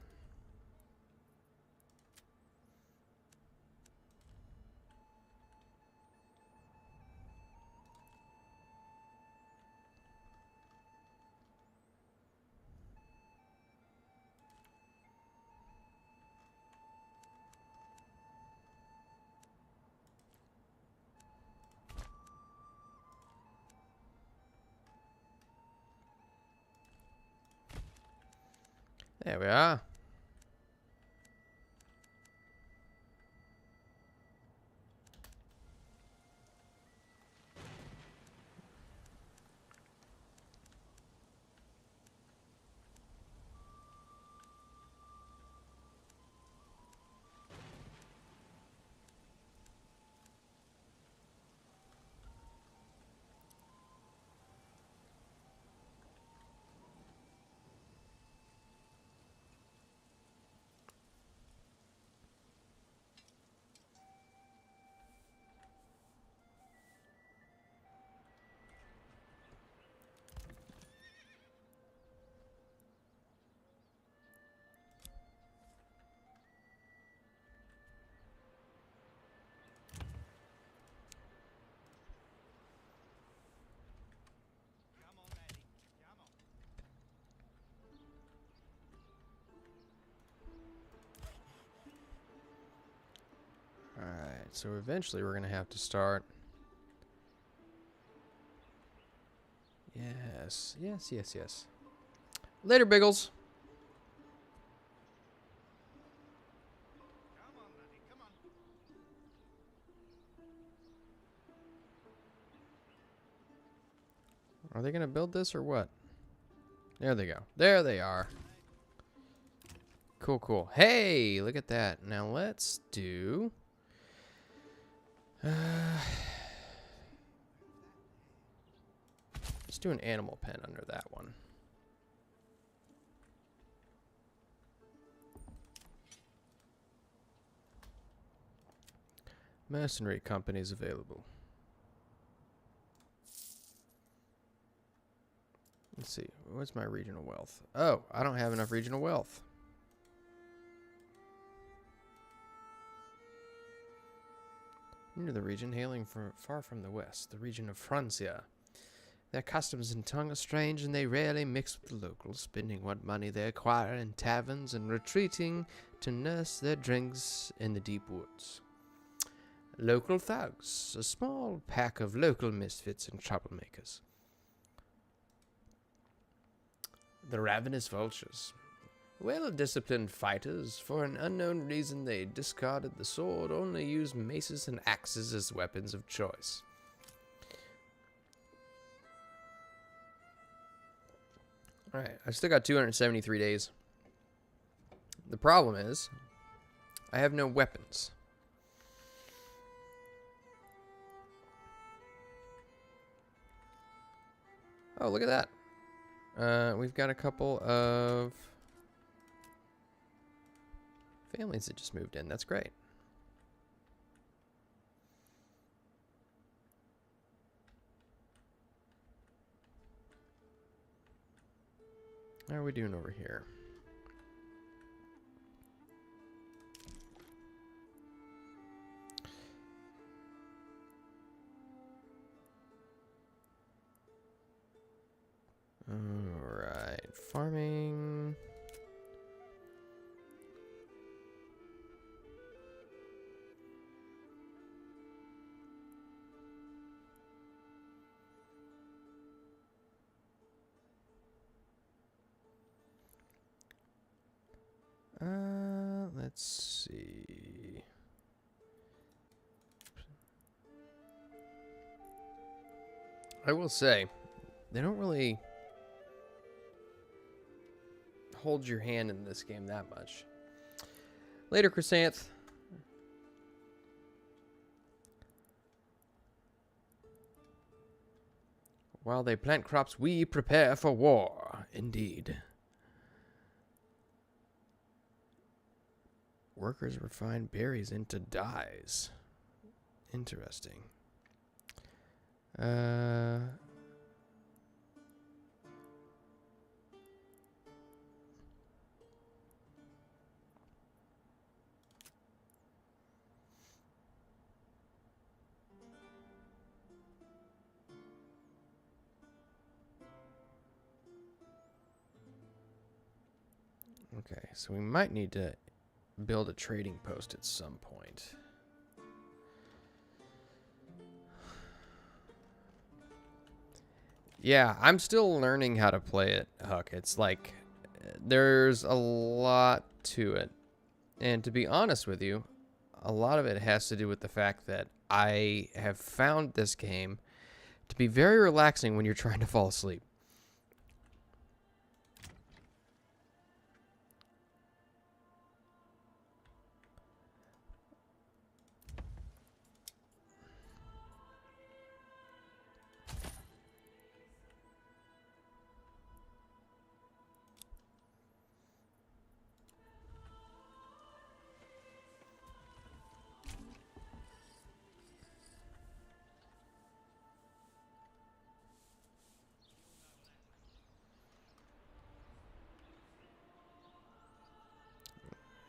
There we are. so eventually we're going to have to start. Yes, yes, yes, yes. Later, Biggles. Are they going to build this or what? There they go. There they are. Cool, cool. Hey, look at that. Now let's do... let's do an animal pen under that one. Mercenary companies available. Let's see. What's my regional wealth? Oh, I don't have enough regional wealth. Near the region, hailing from far from the west, the region of Francia. Their customs and tongue are strange, and they rarely mix with the locals, spending what money they acquire in taverns and retreating to nurse their drinks in the deep woods. Local thugs, a small pack of local misfits and troublemakers. The ravenous vultures. Well-disciplined fighters. For an unknown reason, they discarded the sword, only used maces and axes as weapons of choice. Alright, I've still got 273 days. The problem is, I have no weapons. Oh, look at that. We've got a couple of families that just moved in. That's great. How are we doing over here? Alright, farming. Let's see. I will say, they don't really hold your hand in this game that much. Later, Chrysanth. While they plant crops, we prepare for war. Indeed. Workers refine berries into dyes. Interesting. Okay, so we might need to build a trading post at some point. Yeah, I'm still learning how to play it, Huck. It's like, there's a lot to it. And to be honest with you, a lot of it has to do with the fact that I have found this game to be very relaxing when you're trying to fall asleep.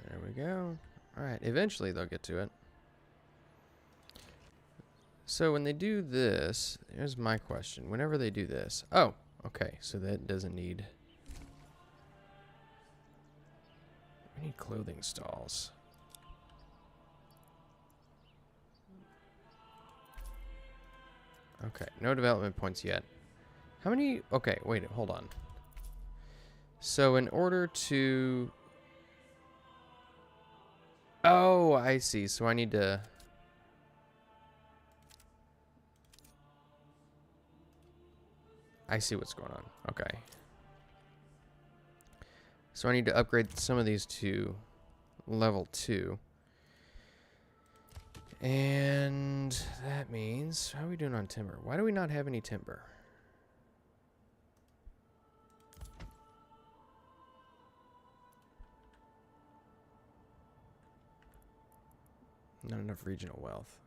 There we go. Alright, eventually they'll get to it. So when they do this, here's my question. Whenever they do this... Oh, okay, so that doesn't need... We need clothing stalls. Okay, no development points yet. How many? Okay, wait, hold on. So in order to... Oh, I see. So I need to... I see what's going on. Okay. So I need to upgrade some of these to level 2. And that means... How are we doing on timber? Why do we not have any timber? Not enough regional wealth.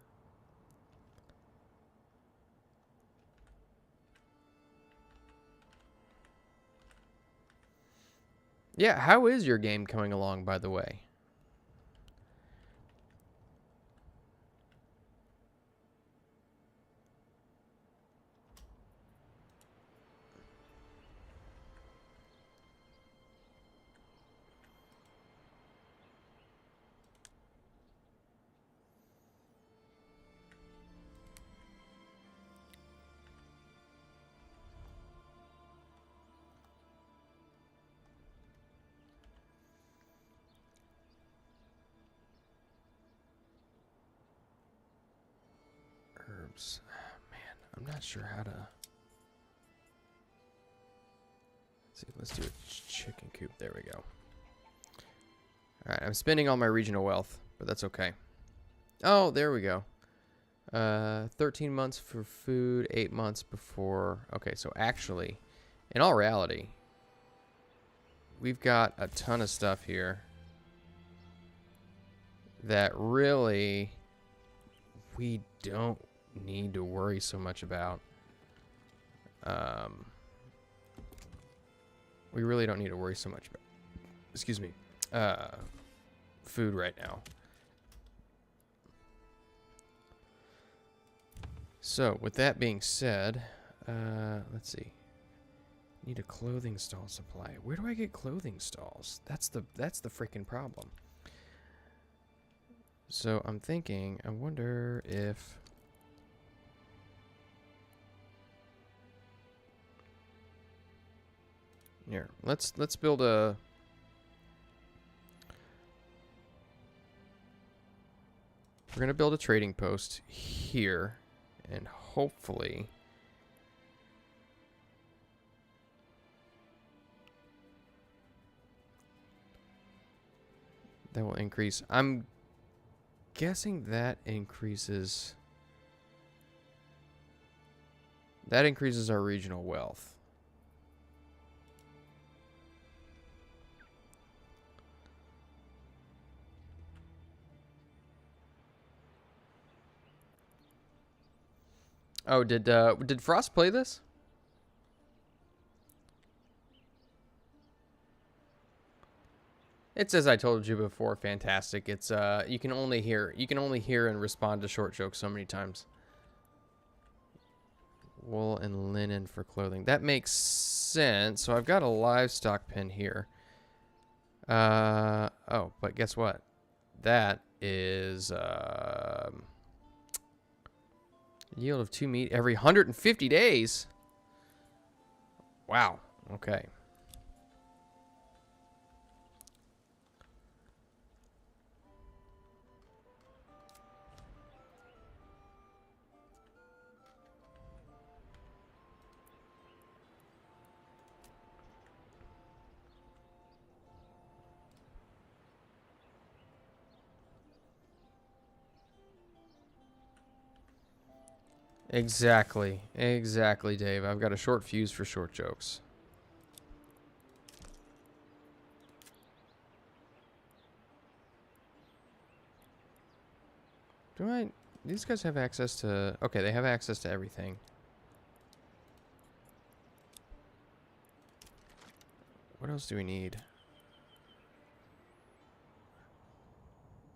Yeah, how is your game coming along, by the way? Herbs. Man, I'm not sure how to... Let's do a chicken coop. There we go. Alright, I'm spending all my regional wealth, but that's okay. Oh, there we go. 13 months for food, 8 months before... Okay, so actually, in all reality, we've got a ton of stuff here that really we don't need to worry so much about. We really don't need to worry so much about, excuse me, food right now. So, with that being said, let's see. Need a clothing stall supply. Where do I get clothing stalls? That's the freaking problem. So, I'm thinking, I wonder if... Here, let's build a... We're going to build a trading post here, and hopefully that will increase. I'm guessing that increases our regional wealth. Oh, did Frost play this? It's as I told you before, fantastic. It's you can only hear and respond to short jokes so many times. Wool and linen for clothing. That makes sense. So I've got a livestock pen here. Oh, but guess what? That is yield of 2 meat every 150 days. Wow. Okay. Exactly. Exactly, Dave. I've got a short fuse for short jokes. These guys have access to... Okay, they have access to everything. What else do we need?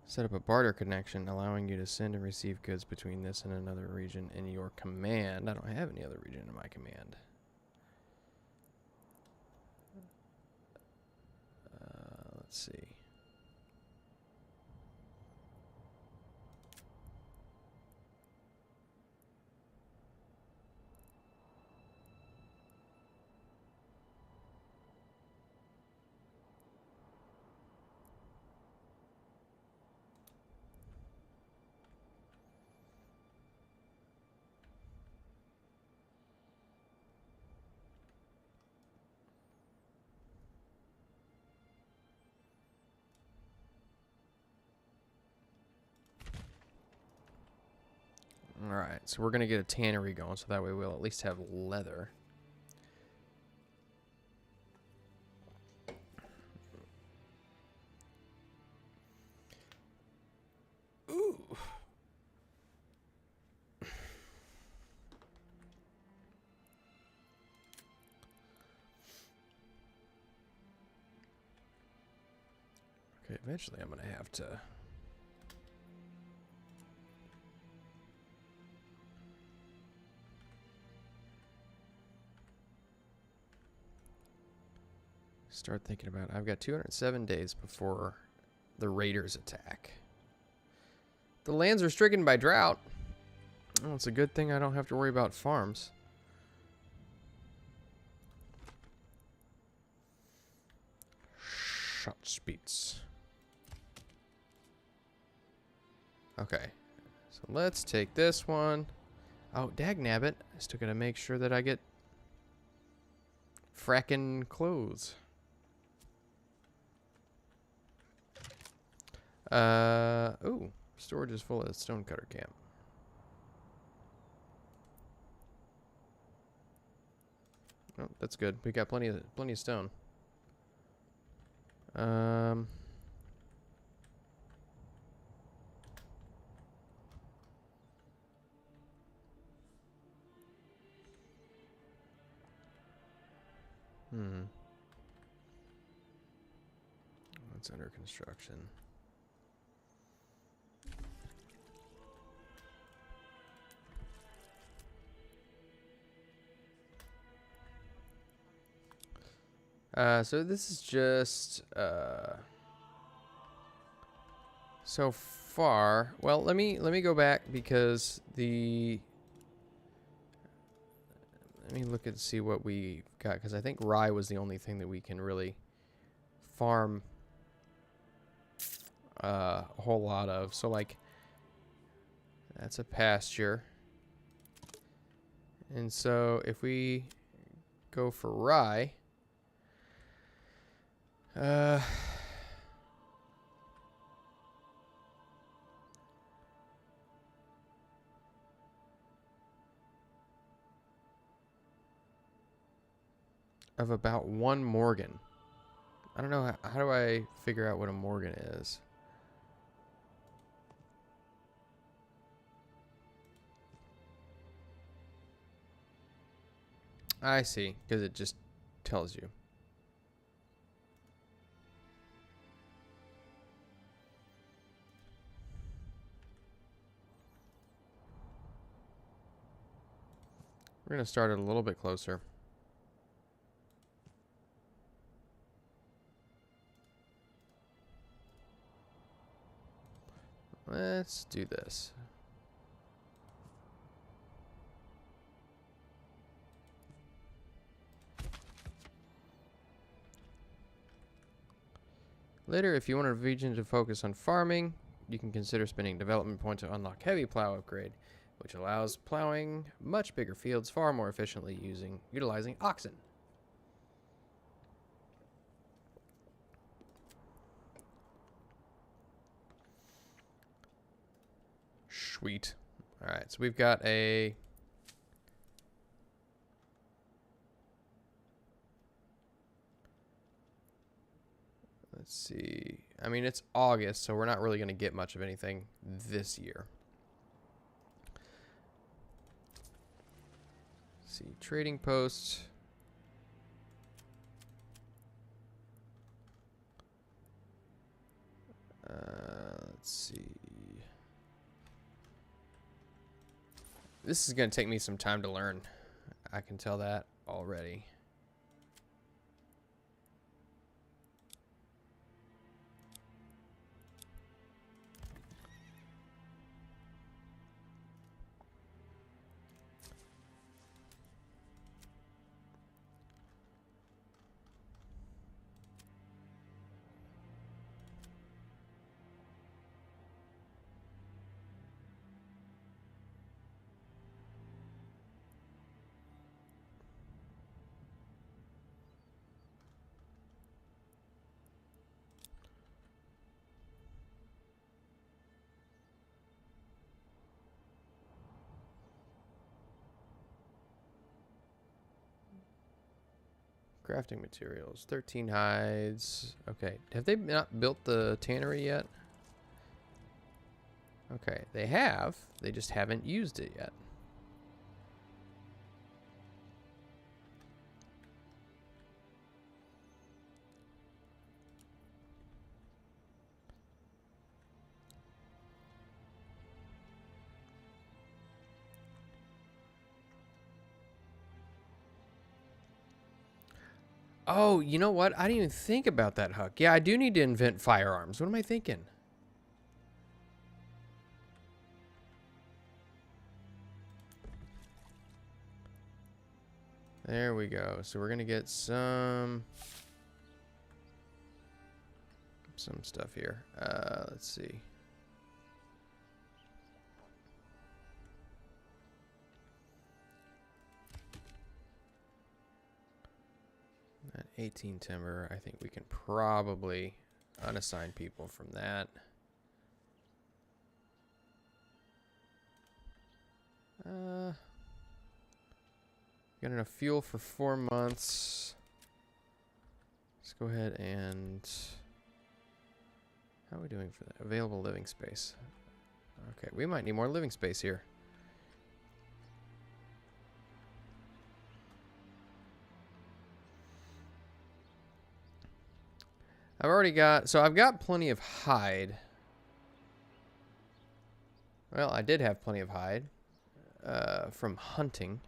Set up a barter connection, allowing you to send and receive goods between this and another region in your command. I don't have any other region in my command. Let's see. Alright, so we're going to get a tannery going, so that way we'll at least have leather. Ooh. Okay, eventually I'm going to have to... start thinking about it. I've got 207 days before the raiders attack. The lands are stricken by drought. Oh, it's a good thing I don't have to worry about farms. Schatzspitz. Okay. So let's take this one. Oh, dagnabbit. I still gotta make sure that I get frackin' clothes. Ooh. Storage is full of stonecutter camp. Oh, that's good. We got plenty of stone. It's under construction. So this is just, so far, well, let me go back because let me look and see what we got, because I think rye was the only thing that we can really farm a whole lot of. So like, that's a pasture. And so if we go for rye, of about 1 Morgan. I don't know, how do I figure out what a Morgan is? I see, because it just tells you. We're going to start it a little bit closer. Let's do this. Later, if you want a region to focus on farming, you can consider spending development points to unlock heavy plow upgrade, which allows plowing much bigger fields far more efficiently utilizing oxen. Sweet. All right, so we've got a... Let's see. I mean, it's August, so we're not really going to get much of anything this year. Let's see. Trading posts. Let's see. This is going to take me some time to learn. I can tell that already. Crafting materials. 13 hides. Okay. Have they not built the tannery yet? Okay. They have. They just haven't used it yet. Oh, you know what? I didn't even think about that, Huck. Yeah, I do need to invent firearms. What am I thinking? There we go. So we're going to get some stuff here. Let's see. That 18 timber, I think we can probably unassign people from that. Got enough fuel for 4 months. Let's go ahead and... How are we doing for that? Available living space. Okay, we might need more living space here. I've already got... So I've got plenty of hide. Well, I did have plenty of hide from hunting.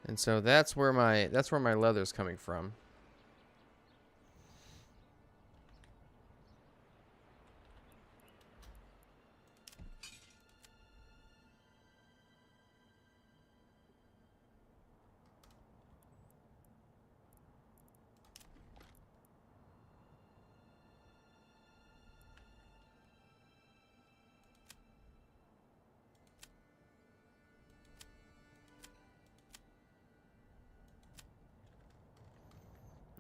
And so that's where my leather's coming from.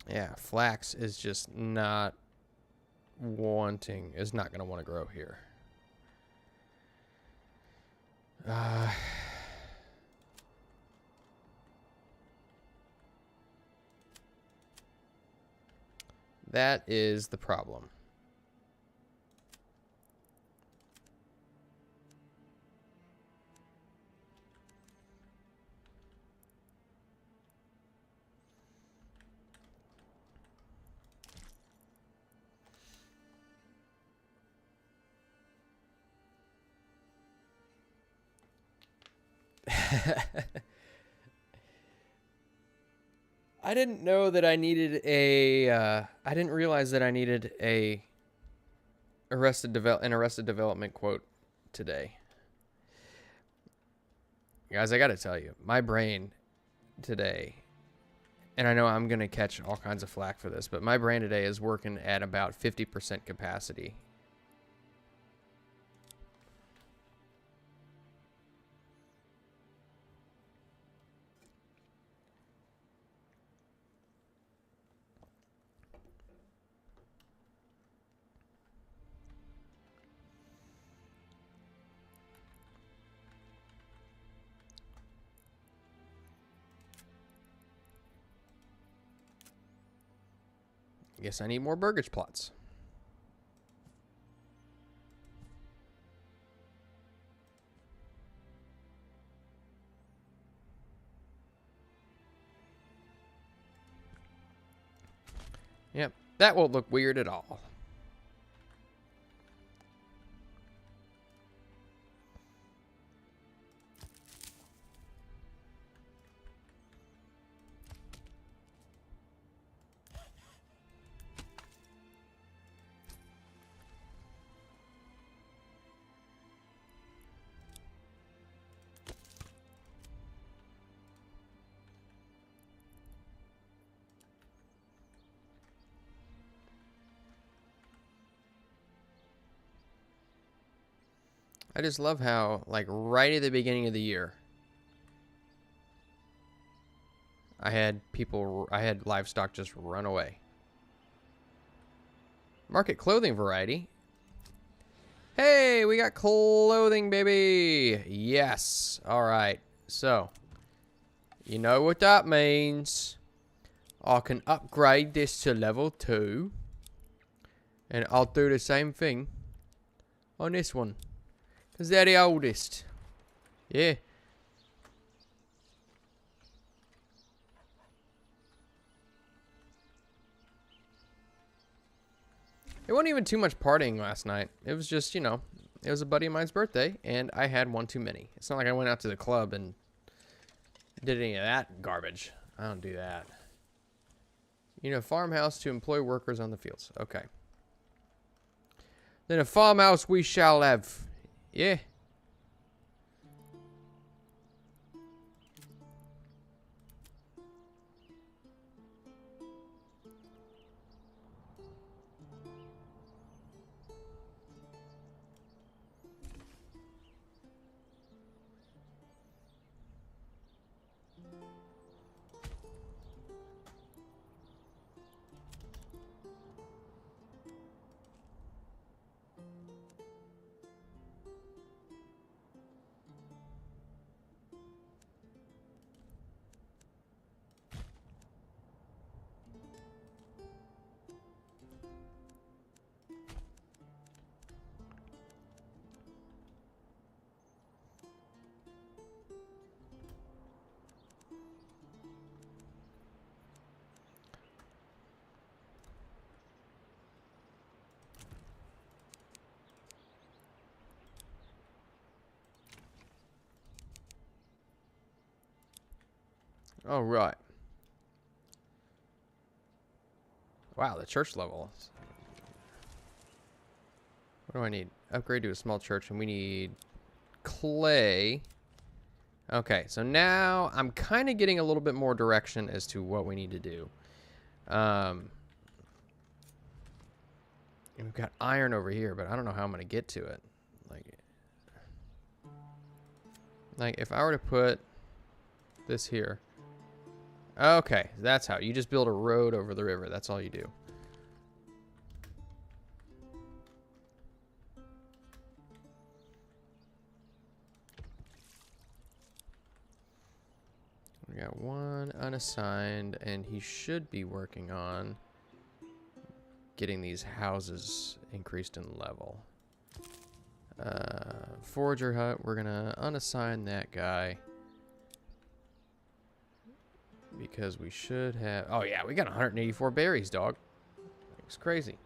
Yeah, flax is just not is not going to want to grow here. That is the problem. I didn't know that I needed a. I didn't realize that I needed an Arrested Development quote today, guys. I got to tell you, my brain today, and I know I'm gonna catch all kinds of flack for this, but my brain today is working at about 50% capacity. Guess I need more burgage plots. Yep, that won't look weird at all. I just love how, like, right at the beginning of the year, I had livestock just run away. Market clothing variety. Hey, we got clothing, baby. Yes. All right. So, you know what that means. I can upgrade this to level 2. And I'll do the same thing on this one. Because they're the oldest. Yeah. It wasn't even too much partying last night. It was just, you know, it was a buddy of mine's birthday, and I had one too many. It's not like I went out to the club and did any of that garbage. I don't do that. You know, farmhouse to employ workers on the fields. Okay. Then a farmhouse we shall have. Yeah. All right. Wow, the church level. What do I need? Upgrade to a small church, and we need clay. Okay, so now I'm kind of getting a little bit more direction as to what we need to do. We've got iron over here, but I don't know how I'm going to get to it. Like, if I were to put this here. Okay, that's how. You just build a road over the river. That's all you do. We got one unassigned, and he should be working on getting these houses increased in level. Forager hut, we're gonna unassign that guy because we should have. Oh yeah, we got 184 berries, dog. It's crazy.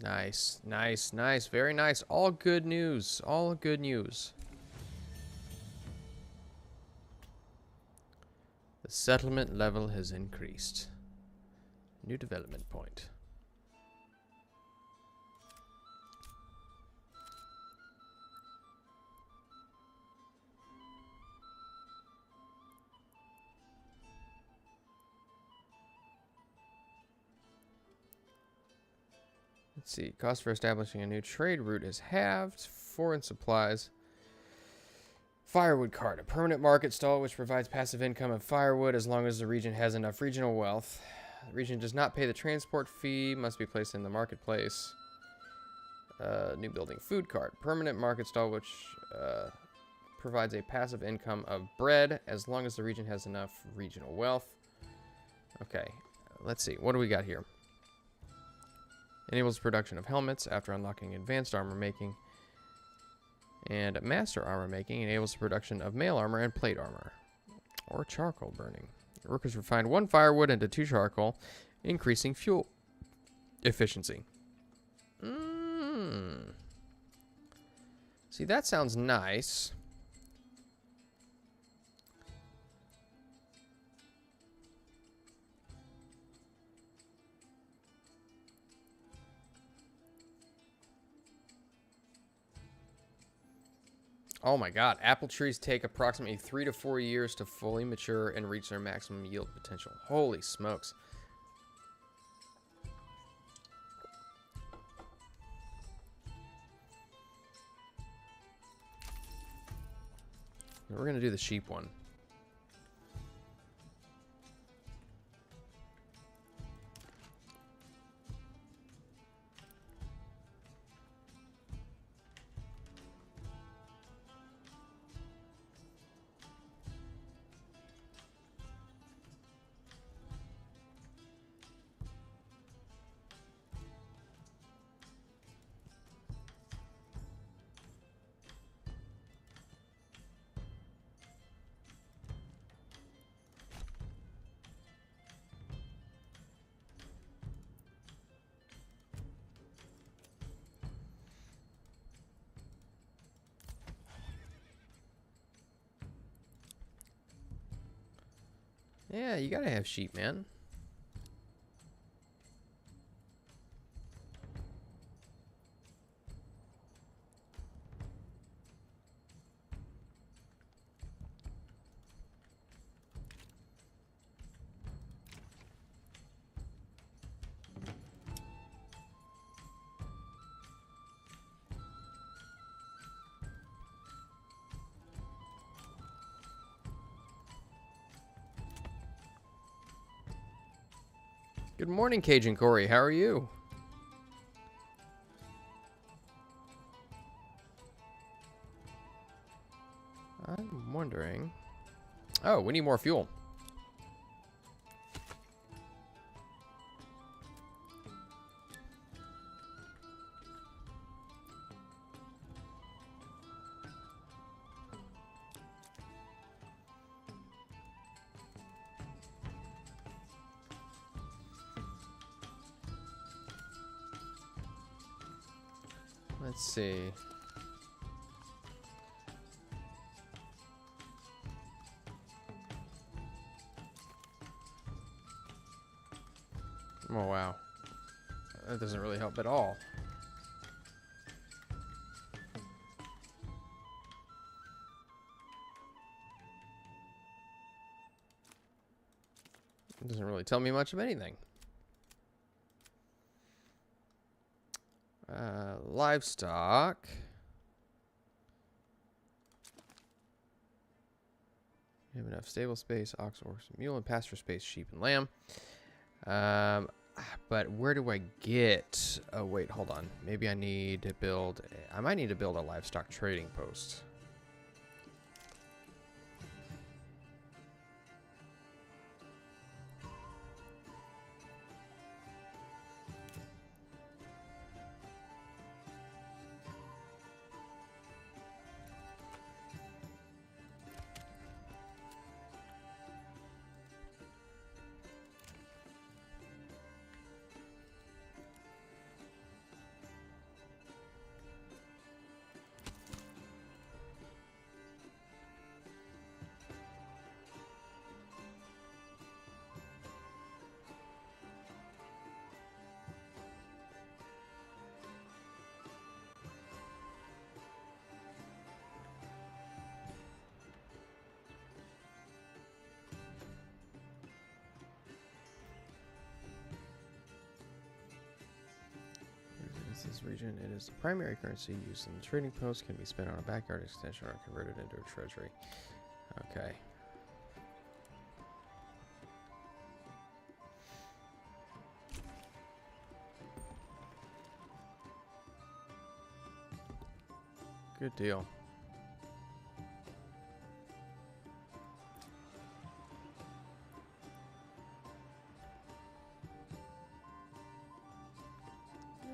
Nice, nice, nice. Very nice. All good news. All good news. The settlement level has increased. New development point. Let's see. Cost for establishing a new trade route is halved. Foreign supplies. Firewood cart. A permanent market stall which provides passive income of firewood as long as the region has enough regional wealth. The region does not pay the transport fee. Must be placed in the marketplace. New building. Food cart. Permanent market stall which provides a passive income of bread as long as the region has enough regional wealth. Okay. Let's see. What do we got here? Enables production of helmets after unlocking advanced armor making. And master armor making enables the production of mail armor and plate armor. Or charcoal burning. Workers refine 1 firewood into 2 charcoal, increasing fuel efficiency. See, that sounds nice. Oh my god, apple trees take approximately 3 to 4 years to fully mature and reach their maximum yield potential. Holy smokes. We're going to do the sheep one. Yeah, you gotta have sheep, man. Good morning, Cajun Corey. How are you? I'm wondering. Oh, we need more fuel. Let's see. Oh, wow. That doesn't really help at all. It doesn't really tell me much of anything. Livestock. We have enough stable space, ox, horse, mule, and pasture space, sheep, and lamb. But where do I get... Oh, wait, hold on. Maybe I need to build... I might need to build a livestock trading post. This region, it is the primary currency used in the trading post, can be spent on a backyard extension or converted into a treasury. Okay. Good deal.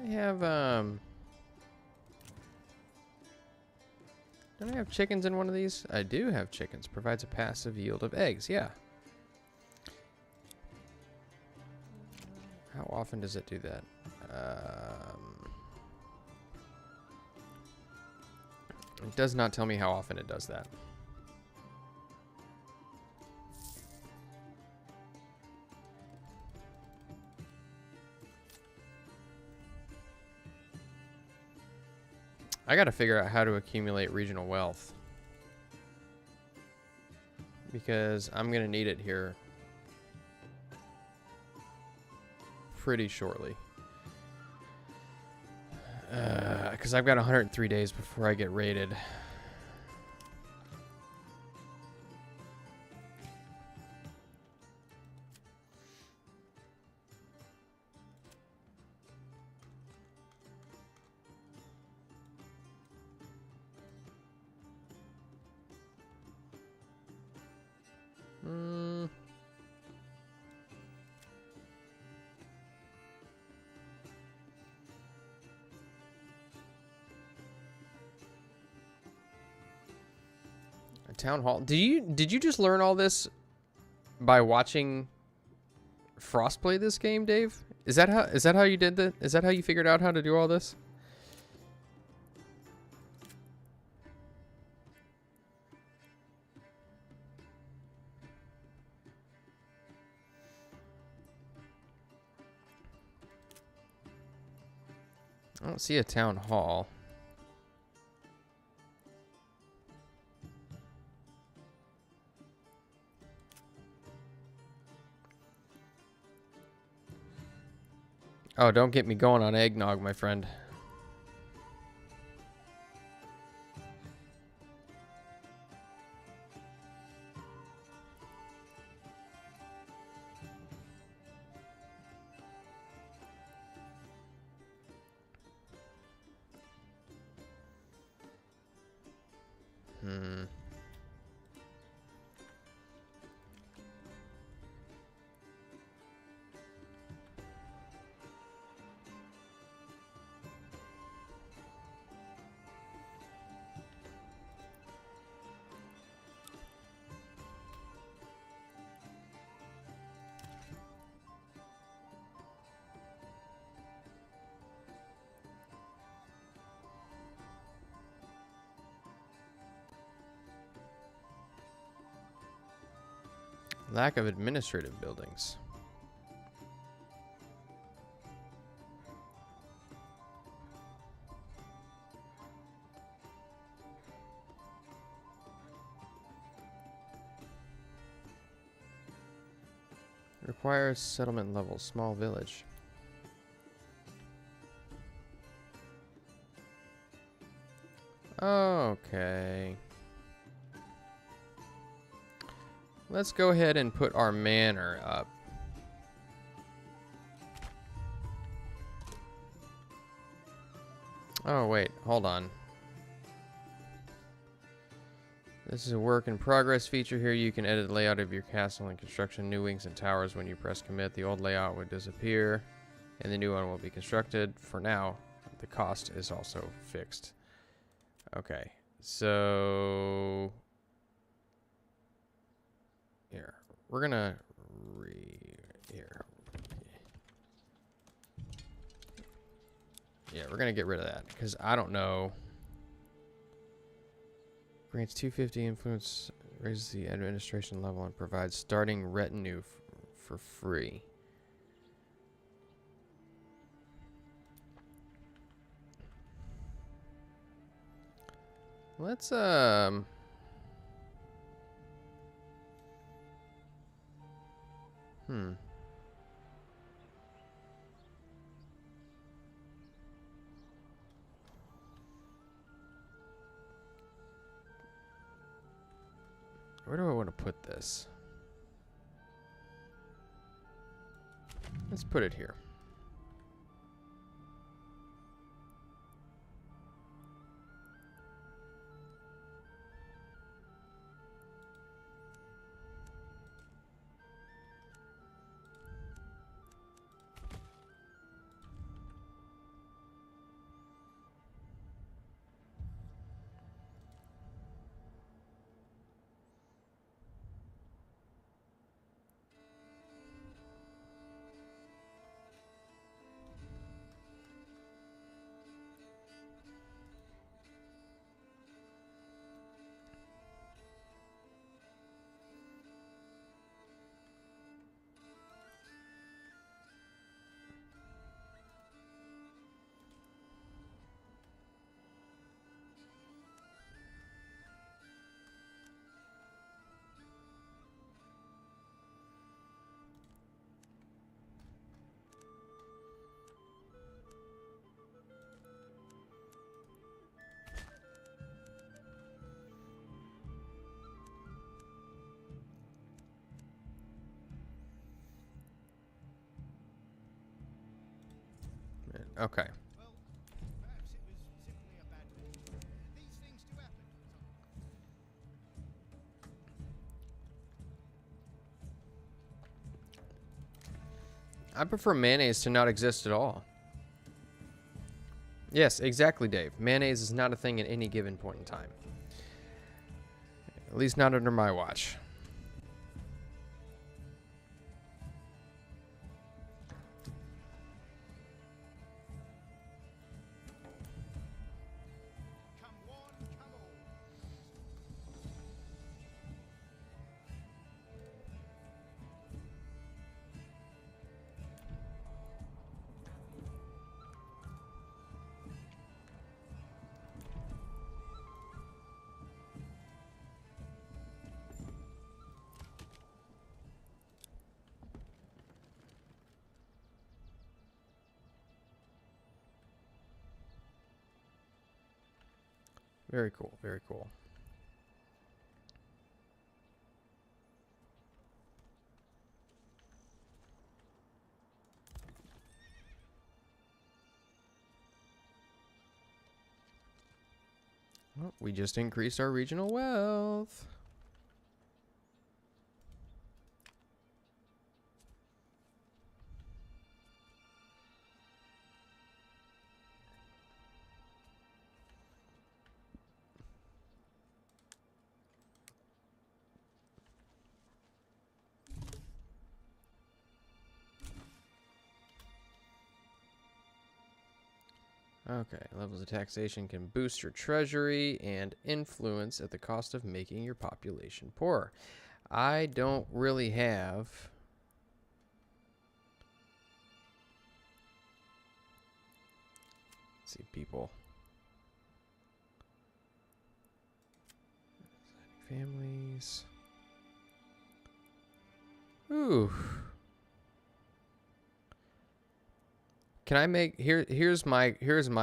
I have, don't I have chickens in one of these? I do have chickens. Provides a passive yield of eggs. Yeah. How often does it do that? It does not tell me how often it does that. I gotta figure out how to accumulate regional wealth. because I'm going to need it here pretty shortly. Because I've got 103 days before I get raided. A town hall. Did you just learn all this by watching Frost play this game, Dave? Is that how you did that? Is that how you figured out how to do all this? I don't see a town hall. Oh, don't get me going on eggnog, my friend. Lack of administrative buildings. Requires settlement level, small village. Okay. Let's go ahead and put our manor up. Oh, wait. Hold on. This is a work in progress feature here. You can edit the layout of your castle and construction new wings and towers. When you press commit, the old layout would disappear and the new one will be constructed. For now, the cost is also fixed. Okay. So here, we're gonna yeah, we're gonna get rid of that because I don't know. Grants 250 influence, raises the administration level, and provides starting retinue for free. Let's where do I want to put this? Let's put it here. Okay. I prefer mayonnaise to not exist at all. Yes, exactly, Dave. Mayonnaise is not a thing at any given point in time. At least not under my watch. Very cool, very cool. Well, we just increased our regional wealth. Okay, levels of taxation can boost your treasury and influence at the cost of making your population poor. I don't really have... Let's see, people. Families. Ooh. Can I make here's my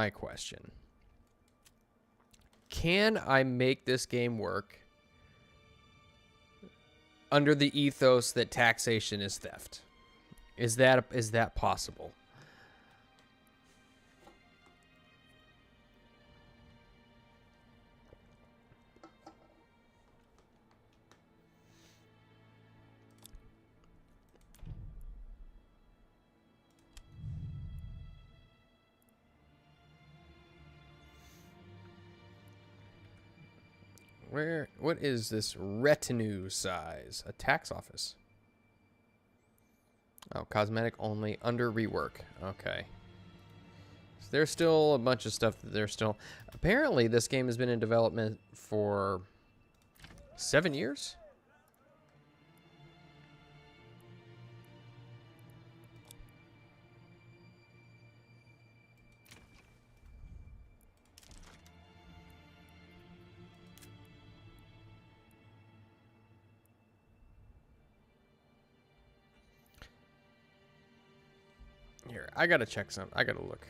question. Can I make this game work under the ethos that taxation is theft? Is that possible? What is this retinue size? A tax office. Oh, cosmetic only under rework. Okay. So there's still a bunch of stuff that they're still... Apparently, this game has been in development for 7 years? Here, I gotta check some. I gotta look.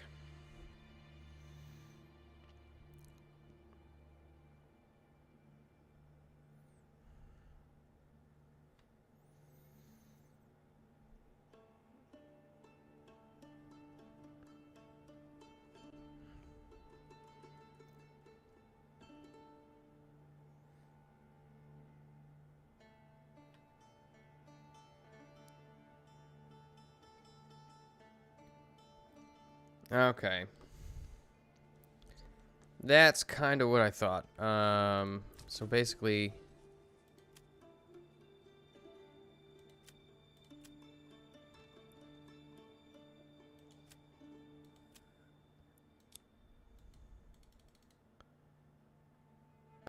Okay. That's kind of what I thought. So basically...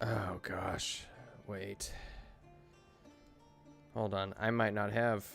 Oh, gosh. Wait. Hold on. I might not have...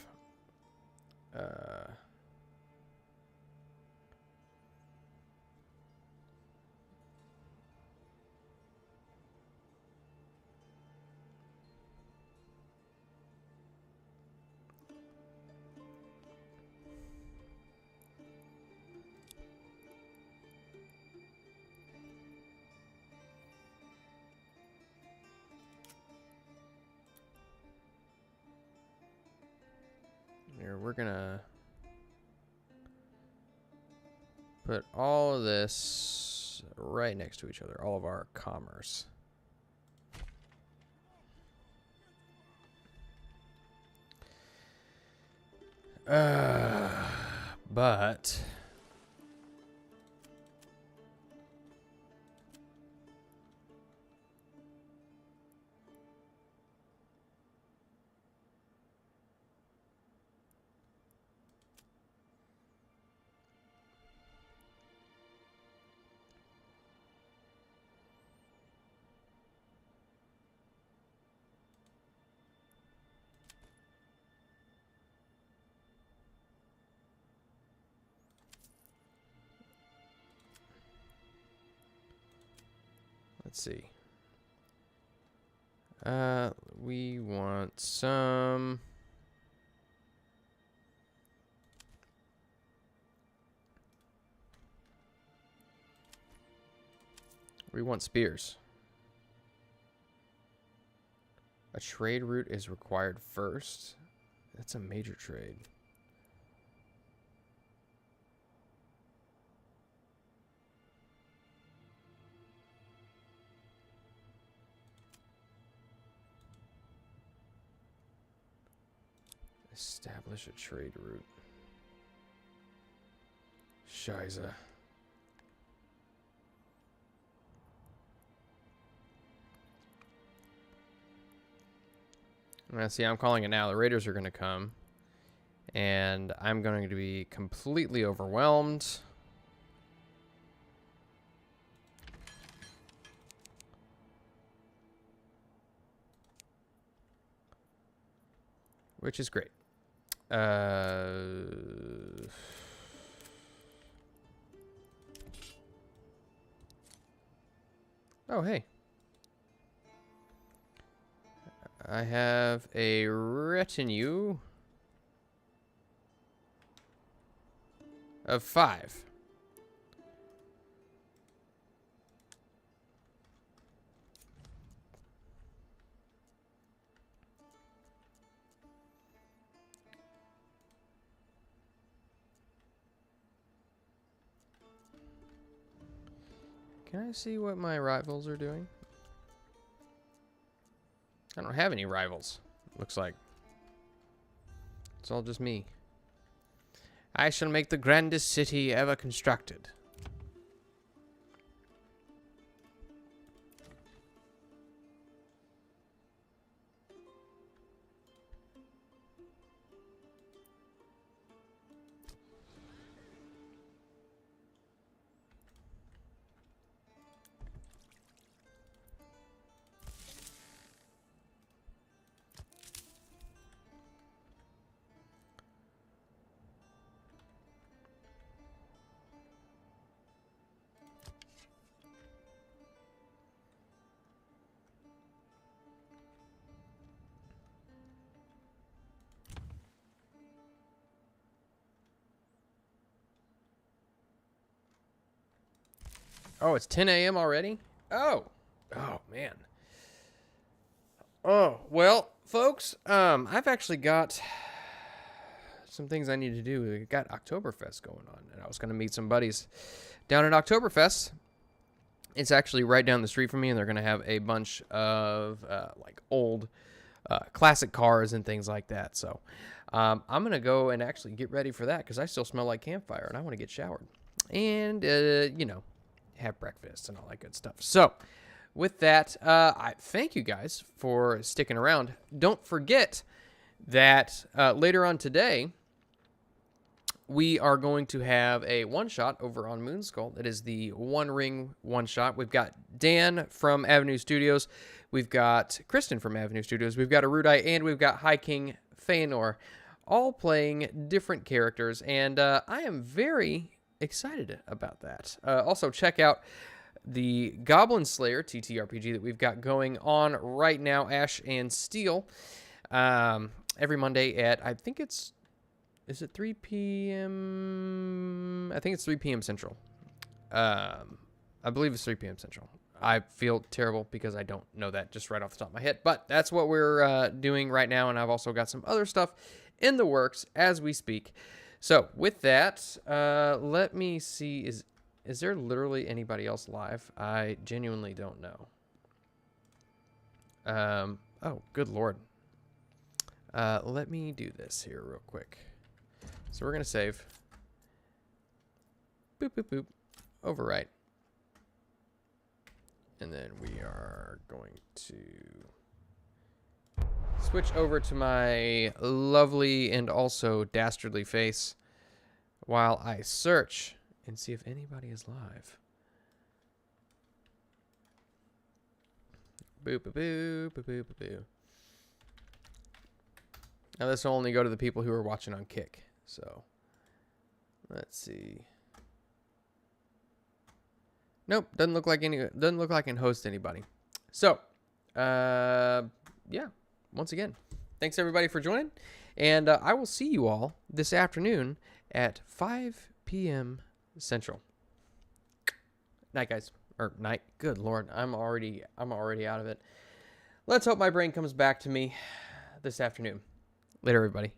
Here, we're gonna... put all of this right next to each other, all of our commerce. But let's see. We want some. We want spears. A trade route is required first. That's a major trade. Establish a trade route. Shiza. See, I'm calling it now. The raiders are going to come. And I'm going to be completely overwhelmed. Which is great. Oh, hey. I have a retinue of 5. Can I see what my rivals are doing? I don't have any rivals, looks like. It's all just me. I shall make the grandest city ever constructed. Oh, it's 10 a.m. already? Oh, man. Oh, well, folks, I've actually got some things I need to do. We got Oktoberfest going on, and I was going to meet some buddies down at Oktoberfest. It's actually right down the street from me, and they're going to have a bunch of, like, old classic cars and things like that. So I'm going to go and actually get ready for that because I still smell like campfire, and I want to get showered. And, you know, have breakfast and all that good stuff. So with that, I thank you guys for sticking around. Don't forget that later on today, we are going to have a one-shot over on Moonskull. It is the One Ring one-shot. We've got Dan from Avenue Studios. We've got Kristen from Avenue Studios. We've got Erudite, and we've got High King Feanor, all playing different characters. And I am very excited about that. Also, check out the Goblin Slayer TTRPG that we've got going on right now, Ash and Steel, every Monday at, I think is it 3 p.m.? I think it's 3 p.m. Central. I believe it's 3 p.m. Central. I feel terrible because I don't know that just right off the top of my head, but that's what we're doing right now, and I've also got some other stuff in the works as we speak. So with that, let me see. Is there literally anybody else live? I genuinely don't know. Oh, good Lord. Let me do this here real quick. So we're going to save. Boop, boop, boop. Overwrite. And then we are going to switch over to my lovely and also dastardly face while I search and see if anybody is live. Boop, boop, boop, boop, boop, boop. Now this will only go to the people who are watching on Kick. So let's see. Nope, doesn't look like I can host anybody. So, yeah. Once again, thanks everybody for joining, and I will see you all this afternoon at 5 p.m. Central. Night, guys, or night. Good Lord, I'm already out of it. Let's hope my brain comes back to me this afternoon. Later, everybody.